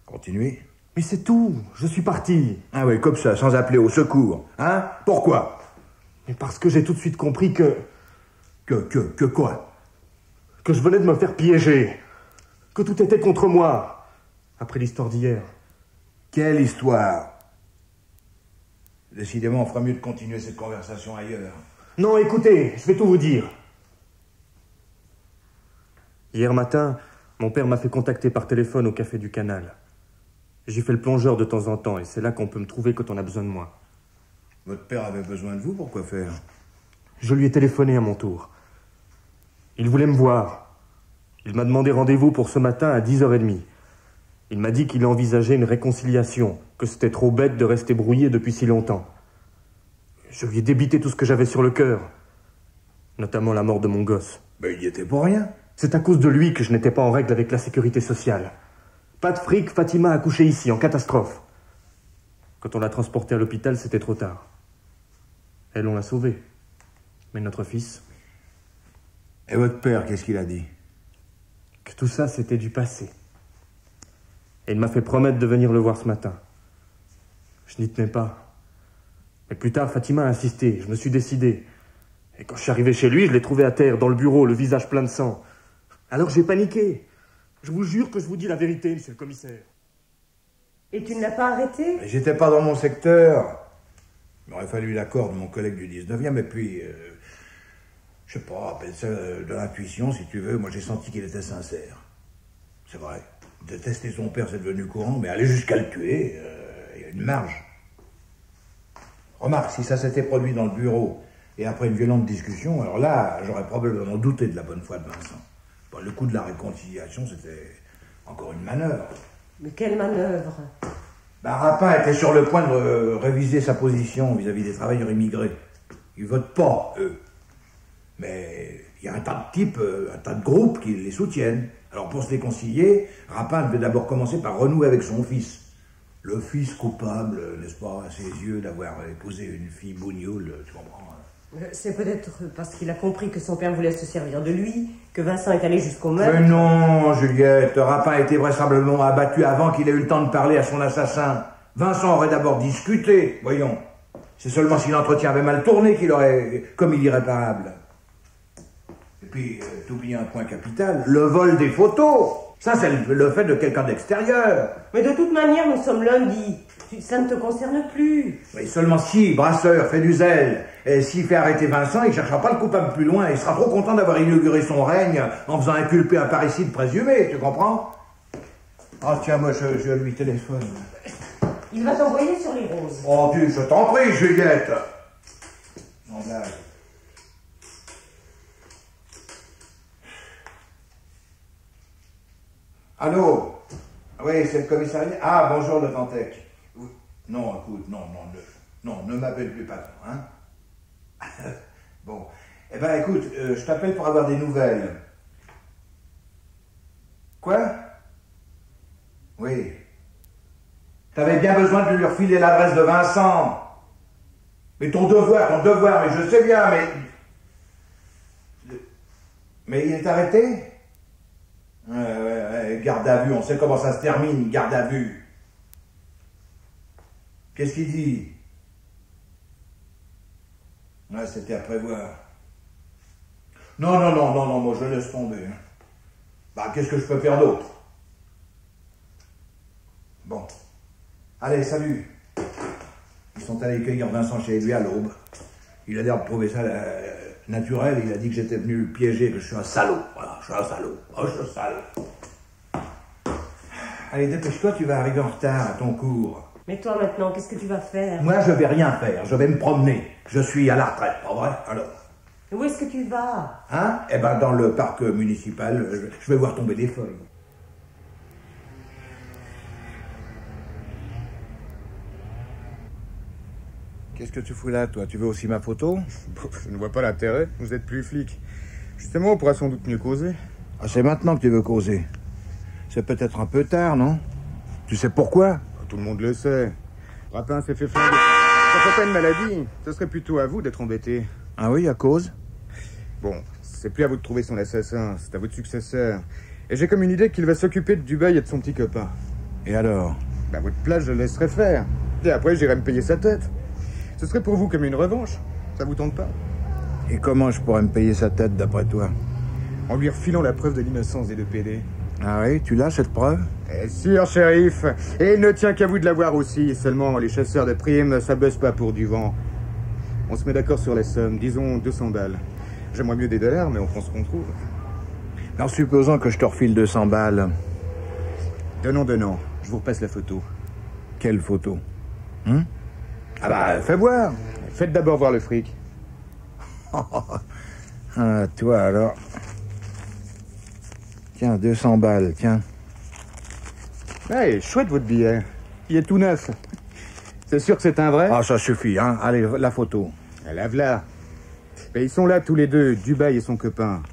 C: Continuez.
L: Mais c'est tout, je suis parti.
C: Ah oui, comme ça, sans appeler au secours. Hein? Pourquoi?
L: Mais parce que j'ai tout de suite compris que...
C: Que quoi?
L: Que je venais de me faire piéger. Que tout était contre moi. Après l'histoire d'hier.
C: Quelle histoire? Décidément, on fera mieux de continuer cette conversation ailleurs.
L: Non, écoutez, je vais tout vous dire. Hier matin, mon père m'a fait contacter par téléphone au Café du Canal. J'y fais le plongeur de temps en temps, et c'est là qu'on peut me trouver quand on a besoin de moi.
C: Votre père avait besoin de vous, pourquoi faire?
L: Je lui ai téléphoné à mon tour. Il voulait me voir. Il m'a demandé rendez-vous pour ce matin à 10h30. Il m'a dit qu'il envisageait une réconciliation, que c'était trop bête de rester brouillé depuis si longtemps. Je lui ai débité tout ce que j'avais sur le cœur, notamment la mort de mon gosse.
C: Ben, il y était pour rien.
L: C'est à cause de lui que je n'étais pas en règle avec la sécurité sociale. Pas de fric, Fatima a accouché ici, en catastrophe. Quand on l'a transportée à l'hôpital, c'était trop tard. Elle, on l'a sauvée. Mais notre fils...
C: Et votre père, qu'est-ce qu'il a dit?
L: Que tout ça, c'était du passé. Et il m'a fait promettre de venir le voir ce matin. Je n'y tenais pas. Mais plus tard, Fatima a insisté. Je me suis décidé. Et quand je suis arrivé chez lui, je l'ai trouvé à terre, dans le bureau, le visage plein de sang. Alors j'ai paniqué. Je vous jure que je vous dis la vérité, monsieur le commissaire.
D: Et tu ne l'as pas arrêté?
C: J'étais pas dans mon secteur. Il m'aurait fallu l'accord de mon collègue du 19e, et puis... je sais pas, appelle ça de l'intuition, si tu veux. Moi, j'ai senti qu'il était sincère. C'est vrai. Détester son père, c'est devenu courant, mais aller jusqu'à le tuer, il y a une marge. Remarque, si ça s'était produit dans le bureau, et après une violente discussion, alors là, j'aurais probablement douté de la bonne foi de Vincent. Bon, le coup de la réconciliation, c'était encore une manœuvre.
D: Mais quelle manœuvre?
C: Rapin était sur le point de réviser sa position vis-à-vis des travailleurs immigrés. Ils votent pas, eux. Mais il y a un tas de types, un tas de groupes qui les soutiennent. Alors pour se réconcilier, Rapin devait d'abord commencer par renouer avec son fils. Le fils coupable, n'est-ce pas, à ses yeux, d'avoir épousé une fille bougnoule, tu comprends?
D: C'est peut-être parce qu'il a compris que son père voulait se servir de lui, que Vincent est allé jusqu'au meurtre.
C: Mais non, Juliette, Rapin a été vraisemblablement abattu avant qu'il ait eu le temps de parler à son assassin. Vincent aurait d'abord discuté, voyons. C'est seulement si l'entretien avait mal tourné qu'il aurait commis l'irréparable. Et puis, t'oublies un point capital, le vol des photos. Ça, c'est le fait de quelqu'un d'extérieur.
D: Mais de toute manière, nous sommes lundi. Ça ne te concerne plus.
C: Mais seulement si Brasseur fait du zèle, et s'il fait arrêter Vincent, il ne cherchera pas le coupable plus loin. Il sera trop content d'avoir inauguré son règne en faisant inculper un parricide présumé, tu comprends? Ah tiens, moi je lui téléphone.
D: Il va t'envoyer sur les roses.
C: Oh Dieu, je t'en prie, Juliette. Non, blague. Allô? Oui, c'est le commissariat. Ah, bonjour, le Tantec. Non, écoute, non, ne m'appelle plus patron, hein? Bon. Eh ben, écoute, je t'appelle pour avoir des nouvelles. Quoi? Oui. T'avais bien besoin de lui refiler l'adresse de Vincent. Mais ton devoir, mais je sais bien, mais il est arrêté? Ouais, garde à vue, on sait comment ça se termine, garde à vue. Qu'est-ce qu'il dit? Ouais, c'était à prévoir. Non, moi je laisse tomber. Bah, qu'est-ce que je peux faire d'autre? Bon. Allez, salut. Ils sont allés cueillir Vincent chez lui à l'aube. Il a l'air de trouver ça naturel. Il a dit que j'étais venu le piéger, que je suis un salaud. Voilà, je suis un salaud. Oh, je suis un salaud. Allez, dépêche-toi, tu vas arriver en retard à ton cours.
D: Mais toi maintenant, qu'est-ce que tu vas faire?
C: Moi, je vais rien faire. Je vais me promener. Je suis à la retraite, pas vrai? Alors.
D: Où est-ce que tu vas?
C: Hein? Eh ben, dans le parc municipal, je vais voir tomber des feuilles. Qu'est-ce que tu fous là, toi? Tu veux aussi ma photo?
B: Je ne vois pas l'intérêt. Vous êtes plus flic. Justement, on pourra sans doute mieux causer.
C: Ah, c'est maintenant que tu veux causer. C'est peut-être un peu tard, non? Tu sais pourquoi?
B: Tout le monde le sait. Rapin s'est fait flinguer. Ça fait pas une maladie. Ce serait plutôt à vous d'être embêté.
C: Ah oui, à cause?
B: Bon, c'est plus à vous de trouver son assassin. C'est à votre successeur. Et j'ai comme une idée qu'il va s'occuper de Dubaï et de son petit copain.
C: Et alors?
B: À votre place, je le laisserai faire. Et après, j'irai me payer sa tête. Ce serait pour vous comme une revanche. Ça vous tente pas?
C: Et comment je pourrais me payer sa tête, d'après toi?
B: En lui refilant la preuve de l'innocence des deux PD.
C: Ah oui, tu l'as, cette preuve?
B: Sûr, shérif. Et il ne tient qu'à vous de l'avoir aussi. Seulement, les chasseurs de primes, ça bosse pas pour du vent. On se met d'accord sur les sommes. Disons 200 balles. J'aimerais mieux des dollars, mais on prend ce qu'on trouve.
C: Alors, supposons que je te refile 200 balles.
B: Donnant. Je vous repasse la photo.
C: Quelle photo? Ah bah, fais voir.
B: Faites d'abord voir le fric.
C: Ah, toi, alors. Tiens, 200 balles, tiens.
B: Ouais, chouette votre billet. Il est tout neuf. C'est sûr que c'est un vrai?
C: Ah, ça suffit, hein. Allez, la photo.
B: La voilà. Mais ils sont là tous les deux, Dubaï et son copain.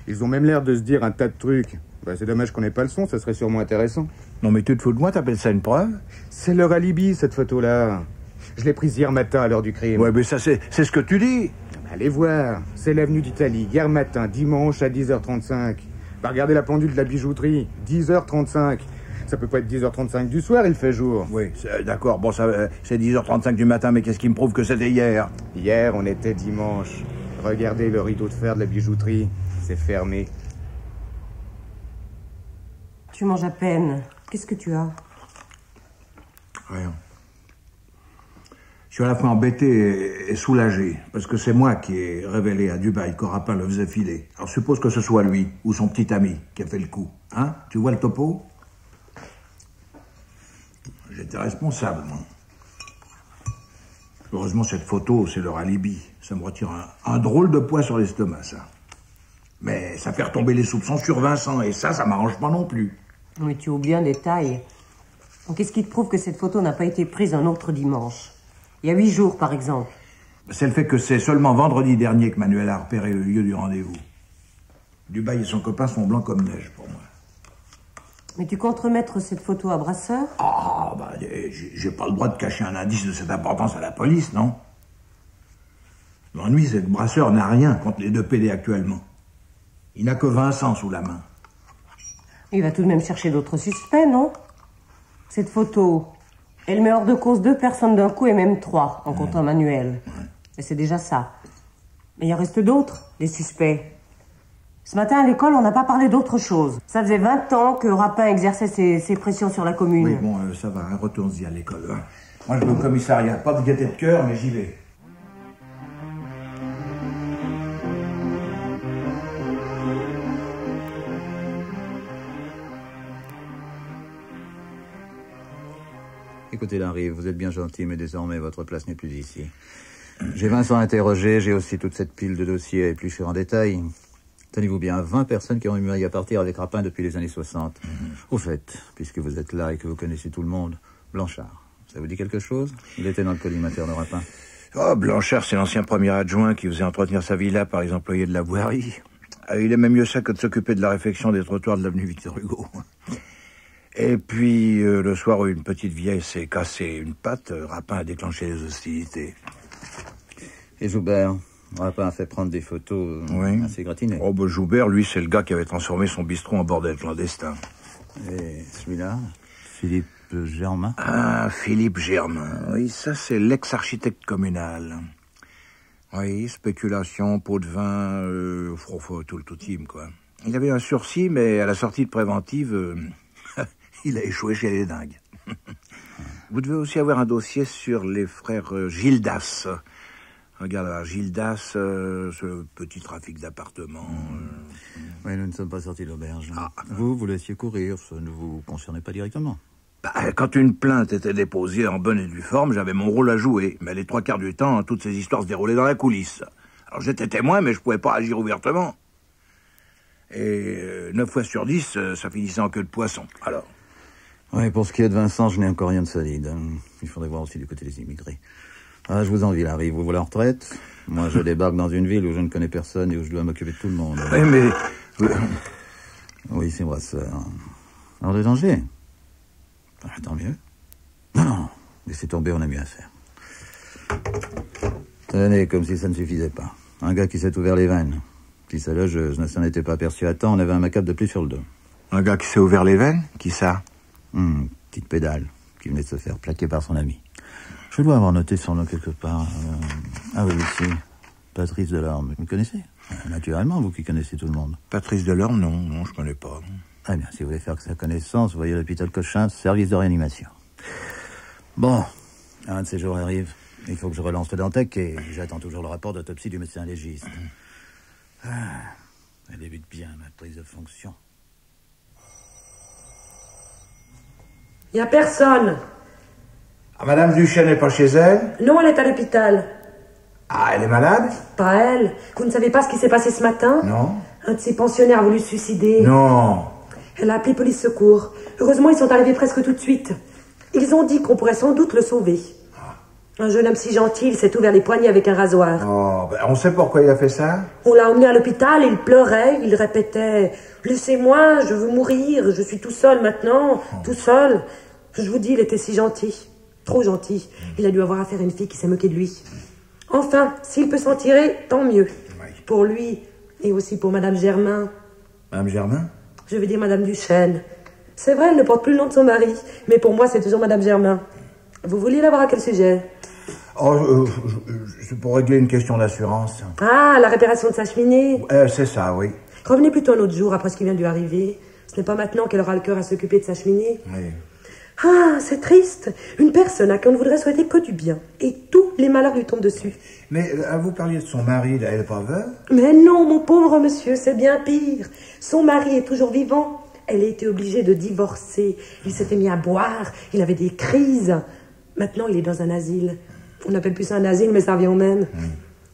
B: Ils ont même l'air de se dire un tas de trucs. Bah, c'est dommage qu'on n'ait pas le son, ça serait sûrement intéressant.
C: Non mais tu te fous de moi, t'appelles ça une preuve?
B: C'est leur alibi, cette photo-là. Je l'ai prise hier matin à l'heure du crime.
C: Ouais, mais ça c'est ce que tu dis.
B: Allez voir, c'est l'avenue d'Italie, hier matin, dimanche à 10h35. Bah, regardez la pendule de la bijouterie, 10h35. Ça peut pas être 10h35 du soir, il fait jour.
C: Oui, d'accord, bon, ça c'est 10h35 du matin, mais qu'est-ce qui me prouve que c'était hier?
B: Hier, on était dimanche. Regardez le rideau de fer de la bijouterie, c'est fermé.
D: Tu manges à peine. Qu'est-ce que tu as?
C: Rien. Je suis à la fois embêté et soulagé, parce que c'est moi qui ai révélé à Dubaï que Rapin le faisait filer. Alors suppose que ce soit lui, ou son petit ami, qui a fait le coup. Hein? Tu vois le topo? J'étais responsable, moi. Heureusement, cette photo, c'est leur alibi. Ça me retire un drôle de poids sur l'estomac, ça. Mais ça fait retomber les soupçons sur Vincent, et ça m'arrange pas non plus.
D: Mais tu oublies un détail. Qu'est-ce qui te prouve que cette photo n'a pas été prise un autre dimanche? Il y a 8 jours, par exemple.
C: C'est le fait que c'est seulement vendredi dernier que Manuel a repéré le lieu du rendez-vous. Dubaï et son copain sont blancs comme neige pour moi.
D: Mais tu comptes remettre cette photo à Brasseur?
C: Ah, bah, j'ai pas le droit de cacher un indice de cette importance à la police, non? L'ennui, c'est que Brasseur n'a rien contre les deux PD actuellement. Il n'a que Vincent sous la main.
D: Il va tout de même chercher d'autres suspects, non? Cette photo, elle met hors de cause 2 personnes d'un coup et même 3, en comptant Manuel. Et c'est déjà ça. Mais il en reste d'autres, des suspects. Ce matin, à l'école, on n'a pas parlé d'autre chose. Ça faisait 20 ans que Rapin exerçait ses pressions sur la commune.
C: Oui, bon, ça va, hein, retourne-y à l'école. Hein. Moi, je vais au commissariat. Pas de gaieté de cœur, mais j'y vais.
M: Écoutez, Larry, vous êtes bien gentil, mais désormais, votre place n'est plus ici. J'ai Vincent interrogé, j'ai aussi toute cette pile de dossiers à éplucher en détail. Tenez-vous bien, 20 personnes qui ont eu à partir avec Rapin depuis les années 60. Au fait, puisque vous êtes là et que vous connaissez tout le monde, Blanchard, ça vous dit quelque chose? Il était dans le collimateur de Rapin.
C: Oh, Blanchard, c'est l'ancien premier adjoint qui faisait entretenir sa villa par les employés de la voirie. Il aimait mieux ça que de s'occuper de la réfection des trottoirs de l'avenue Victor Hugo. Et puis, le soir où une petite vieille s'est cassée une patte, Rapin a déclenché les hostilités.
M: Et Joubert? Rapin a fait prendre des photos assez gratinées.
C: Oh, bah, Joubert, lui, c'est le gars qui avait transformé son bistrot en bordel clandestin.
M: Et celui-là, Philippe Germain?
C: Ah, Philippe Germain. Oui, ça, c'est l'ex-architecte communal. Oui, spéculation, pot de vin, tout le tout-team, quoi. Il avait un sursis, mais à la sortie de préventive, il a échoué chez les dingues. Vous devez aussi avoir un dossier sur les frères Gildas. Regarde là, Gildas, ce petit trafic d'appartements.
M: Oui, nous ne sommes pas sortis de l'auberge. Vous laissiez courir, ça ne vous concernait pas directement.
C: Quand une plainte était déposée en bonne et due forme, j'avais mon rôle à jouer. Mais les 3/4 du temps, toutes ces histoires se déroulaient dans la coulisse. Alors j'étais témoin, mais je pouvais pas agir ouvertement. Et 9 fois sur 10, ça finissait en queue de poisson. Alors.
M: Oui, pour ce qui est de Vincent, je n'ai encore rien de solide. Il faudrait voir aussi du côté des immigrés. Ah, je vous envie, Larry. Vous voulez en retraite? Moi, je débarque dans une ville où je ne connais personne et où je dois m'occuper de tout le monde.
C: Oui, mais...
M: Oui, c'est Brasseur. Alors, de danger? Tant mieux. Non, laissez tomber, on a mieux à faire. Tenez, comme si ça ne suffisait pas. Un gars qui s'est ouvert les veines. Si sa logeuse ne s'en était pas aperçue à temps, on avait un macabre de plus sur le dos.
C: Un gars qui s'est ouvert les veines? Qui ça?
M: Petite pédale, qui venait de se faire plaquer par son ami. Je dois avoir noté son nom quelque part. Ah oui, ici. Patrice Delorme. Vous le connaissez? Naturellement, vous qui connaissez tout le monde.
C: Patrice Delorme, non, je connais pas.
M: Très bien, si vous voulez faire sa connaissance, vous voyez l'hôpital Cochin, service de réanimation. Bon, un de ces jours arrive. Il faut que je relance le Dantec et j'attends toujours le rapport d'autopsie du médecin légiste. Elle débute bien, ma prise de fonction.
D: Il n'y a personne.
C: Ah, Madame Duchesne n'est pas chez elle?
D: Non, elle est à l'hôpital.
C: Ah, elle est malade?
D: Pas elle. Vous ne savez pas ce qui s'est passé ce matin?
C: Non.
D: Un de ses pensionnaires a voulu se suicider.
C: Non.
D: Elle a appelé police secours. Heureusement, ils sont arrivés presque tout de suite. Ils ont dit qu'on pourrait sans doute le sauver. Un jeune homme si gentil, il s'est ouvert les poignets avec un rasoir.
C: Oh, on sait pourquoi il a fait ça?
D: On l'a emmené à l'hôpital, il pleurait, il répétait « Laissez-moi, je veux mourir, je suis tout seul maintenant, tout seul. » Je vous dis, il était si gentil, trop gentil. Il a dû avoir affaire à une fille qui s'est moquée de lui. Enfin, s'il peut s'en tirer, tant mieux.
C: Oui.
D: Pour lui, et aussi pour Madame Germain.
C: Madame Germain?
D: Je veux dire Madame Duchesne. C'est vrai, elle ne porte plus le nom de son mari, mais pour moi, c'est toujours Madame Germain. Vous vouliez la voir à quel sujet?
C: Oh, c'est pour régler une question d'assurance.
D: Ah, la réparation de sa cheminée?
C: C'est ça, oui.
D: Revenez plutôt un autre jour, après ce qui vient de lui arriver. Ce n'est pas maintenant qu'elle aura le cœur à s'occuper de sa cheminée.
C: Oui.
D: Ah, c'est triste. Une personne à qui on ne voudrait souhaiter que du bien. Et tous les malheurs lui tombent dessus.
C: Mais vous parliez de son mari, elle n'est pas veuve?
D: Mais non, mon pauvre monsieur, c'est bien pire. Son mari est toujours vivant. Elle a été obligée de divorcer. Il s'était mis à boire, il avait des crises. Maintenant, il est dans un asile. On n'appelle plus ça un asile, mais ça revient au même.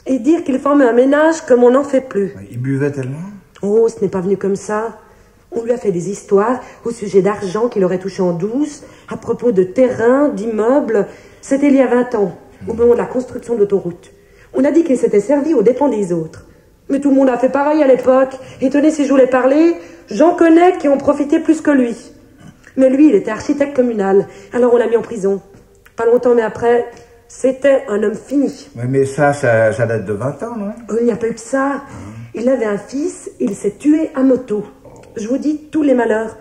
D: Et dire qu'il formait un ménage comme on n'en fait plus.
C: Il buvait tellement?
D: Oh, ce n'est pas venu comme ça. On lui a fait des histoires au sujet d'argent qu'il aurait touché en douce, à propos de terrains, d'immeubles. C'était il y a 20 ans, au moment de la construction de l'autoroute. On a dit qu'il s'était servi aux dépens des autres. Mais tout le monde a fait pareil à l'époque. Et tenez, si je voulais parler, j'en connais qui ont profité plus que lui. Mais lui, il était architecte communal. Alors on l'a mis en prison. Pas longtemps, mais après, c'était un homme fini.
C: Oui, mais ça date de 20 ans, non?
D: Oh, il n'y a pas eu que ça. Il avait un fils, il s'est tué à moto. Je vous dis, tous les malheurs.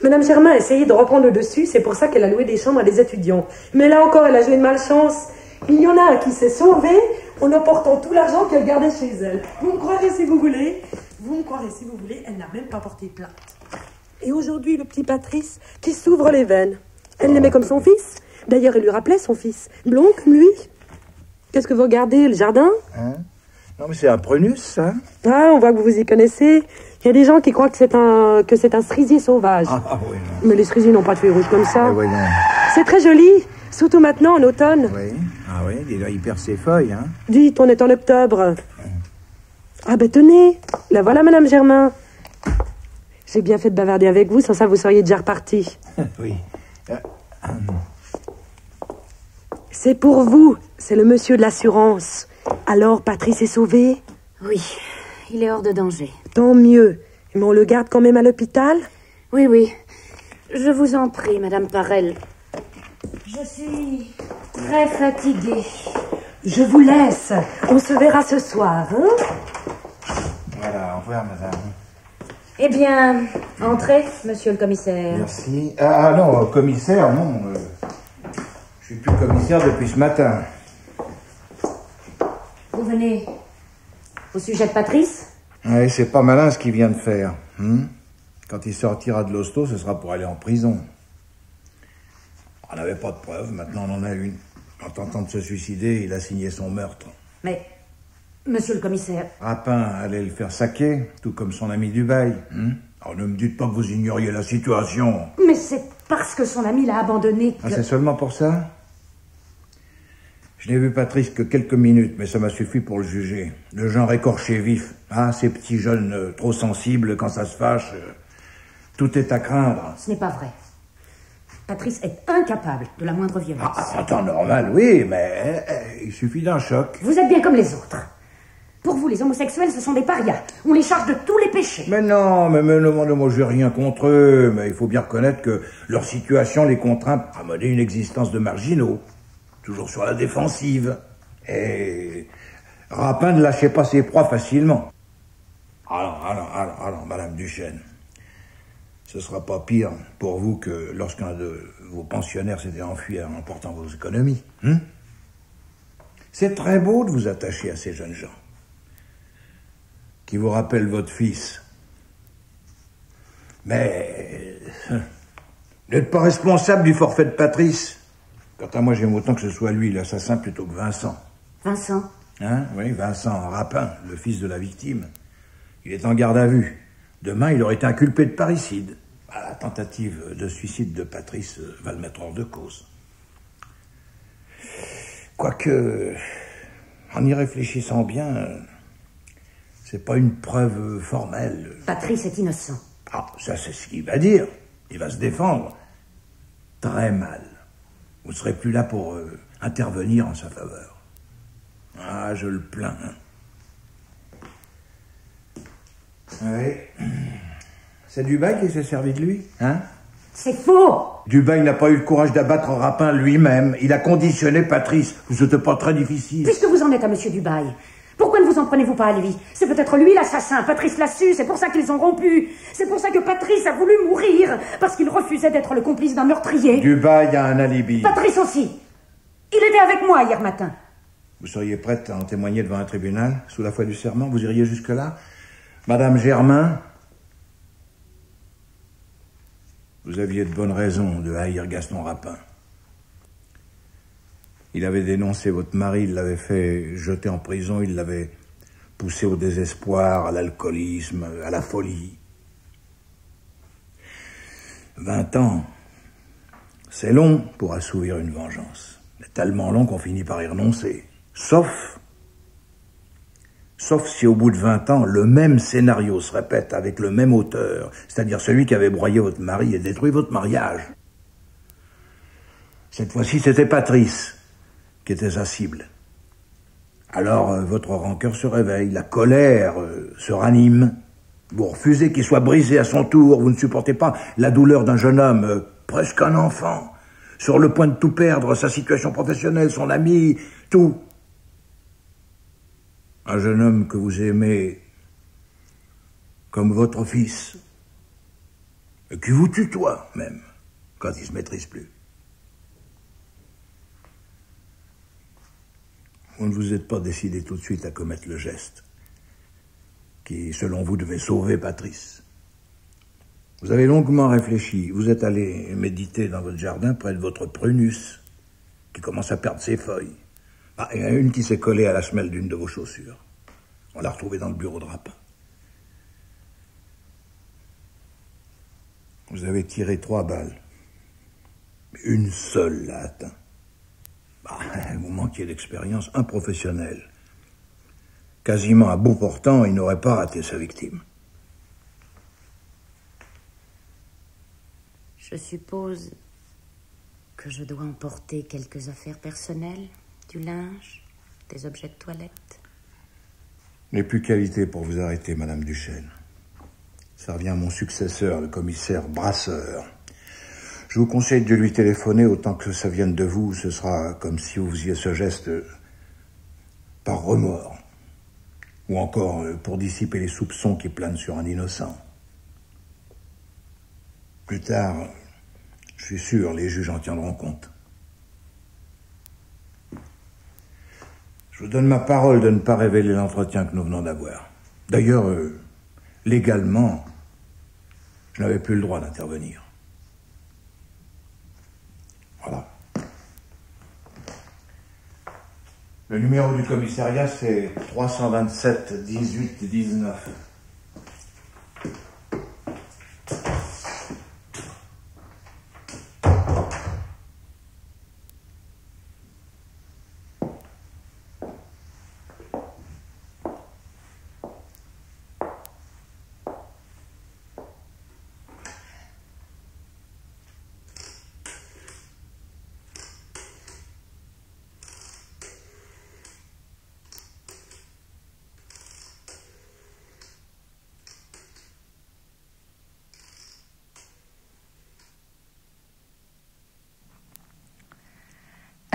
D: Madame Germain a essayé de reprendre le dessus, c'est pour ça qu'elle a loué des chambres à des étudiants. Mais là encore, elle a joué de malchance. Il y en a un qui s'est sauvé en emportant tout l'argent qu'elle gardait chez elle. Vous me croirez si vous voulez. Vous me croirez si vous voulez, elle n'a même pas porté plainte. Et aujourd'hui, le petit Patrice qui s'ouvre les veines. Elle l'aimait comme son fils. D'ailleurs, elle lui rappelait son fils. Blond comme lui. Qu'est-ce que vous regardez, le jardin?
C: Non, mais c'est un prunus, ça.
D: Ah, on voit que vous vous y connaissez. Il y a des gens qui croient que c'est un cerisier sauvage.
C: Ah oui.
D: Mais les cerisiers n'ont pas de feuilles rouges comme ça.
C: Oui, non.
N: C'est très joli, surtout maintenant en automne.
K: Oui. Ah oui, dis donc, il perd ses feuilles, hein.
N: Dites, on est en octobre. Ah ben tenez, la voilà Madame Germain. J'ai bien fait de bavarder avec vous, sans ça vous seriez déjà reparti.
K: Oui.
N: C'est pour vous, c'est le monsieur de l'assurance. Alors, Patrice est sauvé?
H: Oui, il est hors de danger.
N: Tant mieux. Mais on le garde quand même à l'hôpital?
H: Oui, oui. Je vous en prie, Madame Parel. Je suis très fatiguée.
N: Je vous laisse. On se verra ce soir, hein?
K: Voilà, au revoir, madame.
H: Eh bien, entrez, monsieur le commissaire.
K: Merci. Ah non, commissaire, non. Je suis plus commissaire depuis ce matin.
H: Vous venez au sujet de Patrice?
K: Oui, c'est pas malin ce qu'il vient de faire. Quand il sortira de l'hosto, ce sera pour aller en prison. On n'avait pas de preuves, maintenant on en a une. En tentant de se suicider, il a signé son meurtre.
H: Mais, monsieur le commissaire...
K: Rapin allait le faire saquer, tout comme son ami Dubail. Alors ne me dites pas que vous ignoriez la situation.
H: Mais c'est parce que son ami l'a abandonné que...
K: Ah, c'est seulement pour ça? Je n'ai vu Patrice que quelques minutes, mais ça m'a suffi pour le juger. Le genre écorché vif. Ah, ces petits jeunes trop sensibles, quand ça se fâche, tout est à craindre.
H: Ce n'est pas vrai. Patrice est incapable de la moindre violence.
K: Ah, en temps normal, oui, mais il suffit d'un choc.
H: Vous êtes bien comme les autres. Pour vous, les homosexuels, ce sont des parias. On les charge de tous les péchés.
K: Mais non, moi, j'ai rien contre eux, mais il faut bien reconnaître que leur situation les contraint à mener une existence de marginaux. Toujours sur la défensive. Et Rapin ne lâchait pas ses proies facilement. Alors, Madame Duchesne, ce sera pas pire pour vous que lorsqu'un de vos pensionnaires s'était enfui en emportant vos économies. C'est très beau de vous attacher à ces jeunes gens qui vous rappellent votre fils. Mais vous n'êtes pas responsable du forfait de Patrice. Quant à moi, j'aime autant que ce soit lui l'assassin plutôt que Vincent.
H: Vincent?
K: Oui, Vincent Rapin, le fils de la victime. Il est en garde à vue. Demain, il aurait été inculpé de parricide. La tentative de suicide de Patrice va le mettre hors de cause. Quoique, en y réfléchissant bien, c'est pas une preuve formelle.
H: Patrice est innocent.
K: Ah, ça c'est ce qu'il va dire. Il va se défendre. Très mal. Vous ne serez plus là pour intervenir en sa faveur. Ah, je le plains. Oui. C'est Dubail qui s'est servi de lui, hein?
H: C'est faux!
K: Dubail n'a pas eu le courage d'abattre Rapin lui-même. Il a conditionné Patrice. C'était pas très difficile.
H: Puisque vous en êtes à monsieur Dubail, pourquoi ne vous en prenez-vous pas à lui? C'est peut-être lui l'assassin. Patrice l'a su, c'est pour ça qu'ils ont rompu. C'est pour ça que Patrice a voulu mourir, parce qu'il refusait d'être le complice d'un meurtrier.
K: Dubail a un alibi.
H: Patrice aussi. Il était avec moi hier matin.
K: Vous seriez prête à en témoigner devant un tribunal, sous la foi du serment? Vous iriez jusque-là? Madame Germain, vous aviez de bonnes raisons de haïr Gaston Rapin. Il avait dénoncé votre mari, il l'avait fait jeter en prison, il l'avait poussé au désespoir, à l'alcoolisme, à la folie. 20 ans, c'est long pour assouvir une vengeance. Mais tellement long qu'on finit par y renoncer. Sauf si au bout de 20 ans, le même scénario se répète avec le même auteur, c'est-à-dire celui qui avait broyé votre mari et détruit votre mariage. Cette fois-ci, c'était Patrice qui était sa cible. Alors, votre rancœur se réveille, la colère se ranime. Vous refusez qu'il soit brisé à son tour, vous ne supportez pas la douleur d'un jeune homme, presque un enfant, sur le point de tout perdre, sa situation professionnelle, son ami, tout. Un jeune homme que vous aimez comme votre fils, et qui vous tutoie même, quand il se maîtrise plus. Vous ne vous êtes pas décidé tout de suite à commettre le geste qui, selon vous, devait sauver Patrice. Vous avez longuement réfléchi. Vous êtes allé méditer dans votre jardin près de votre prunus, qui commence à perdre ses feuilles. Ah, il y en a une qui s'est collée à la semelle d'une de vos chaussures. On l'a retrouvée dans le bureau de Rapin. Vous avez tiré 3 balles.
C: Une seule l'a atteint. Bah, vous manquiez d'expérience, un professionnel. Quasiment à bout portant, il n'aurait pas raté sa victime.
H: Je suppose que je dois emporter quelques affaires personnelles, du linge, des objets de toilette.
C: Je n'ai plus qualité pour vous arrêter, Madame Duchesne. Ça revient à mon successeur, le commissaire Brasseur. Je vous conseille de lui téléphoner autant que ça vienne de vous. Ce sera comme si vous faisiez ce geste par remords. Ou encore pour dissiper les soupçons qui planent sur un innocent. Plus tard, je suis sûr, les juges en tiendront compte. Je vous donne ma parole de ne pas révéler l'entretien que nous venons d'avoir. D'ailleurs, légalement, je n'avais plus le droit d'intervenir. Voilà. Le numéro du commissariat, c'est 327 18 19.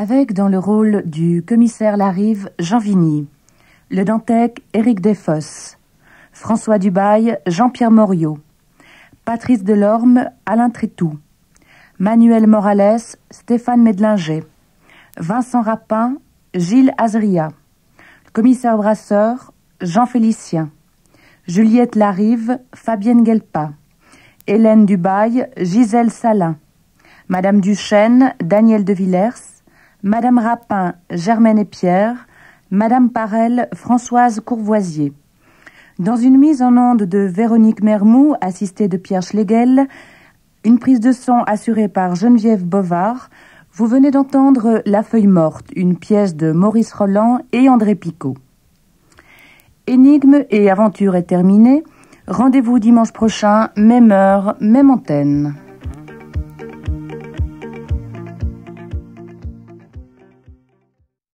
A: Avec dans le rôle du commissaire Larive, Jean Vigny, le Dantec, Éric Desfosses, François Dubail, Jean-Pierre Moriot, Patrice Delorme, Alain Trétou, Manuel Morales, Stéphane Medlinger, Vincent Rapin, Gilles Azria, commissaire Brasseur, Jean Félicien, Juliette Larive, Fabienne Guelpa, Hélène Dubail, Gisèle Salin, Madame Duchesne, Daniel de Villers, Madame Rapin, Germaine et Pierre, Madame Parel, Françoise Courvoisier. Dans une mise en onde de Véronique Mermoux, assistée de Pierre Schlegel, une prise de son assurée par Geneviève Bovard, vous venez d'entendre La Feuille Morte, une pièce de Maurice Roland et André Picot. Énigme et aventure est terminée. Rendez-vous dimanche prochain, même heure, même antenne.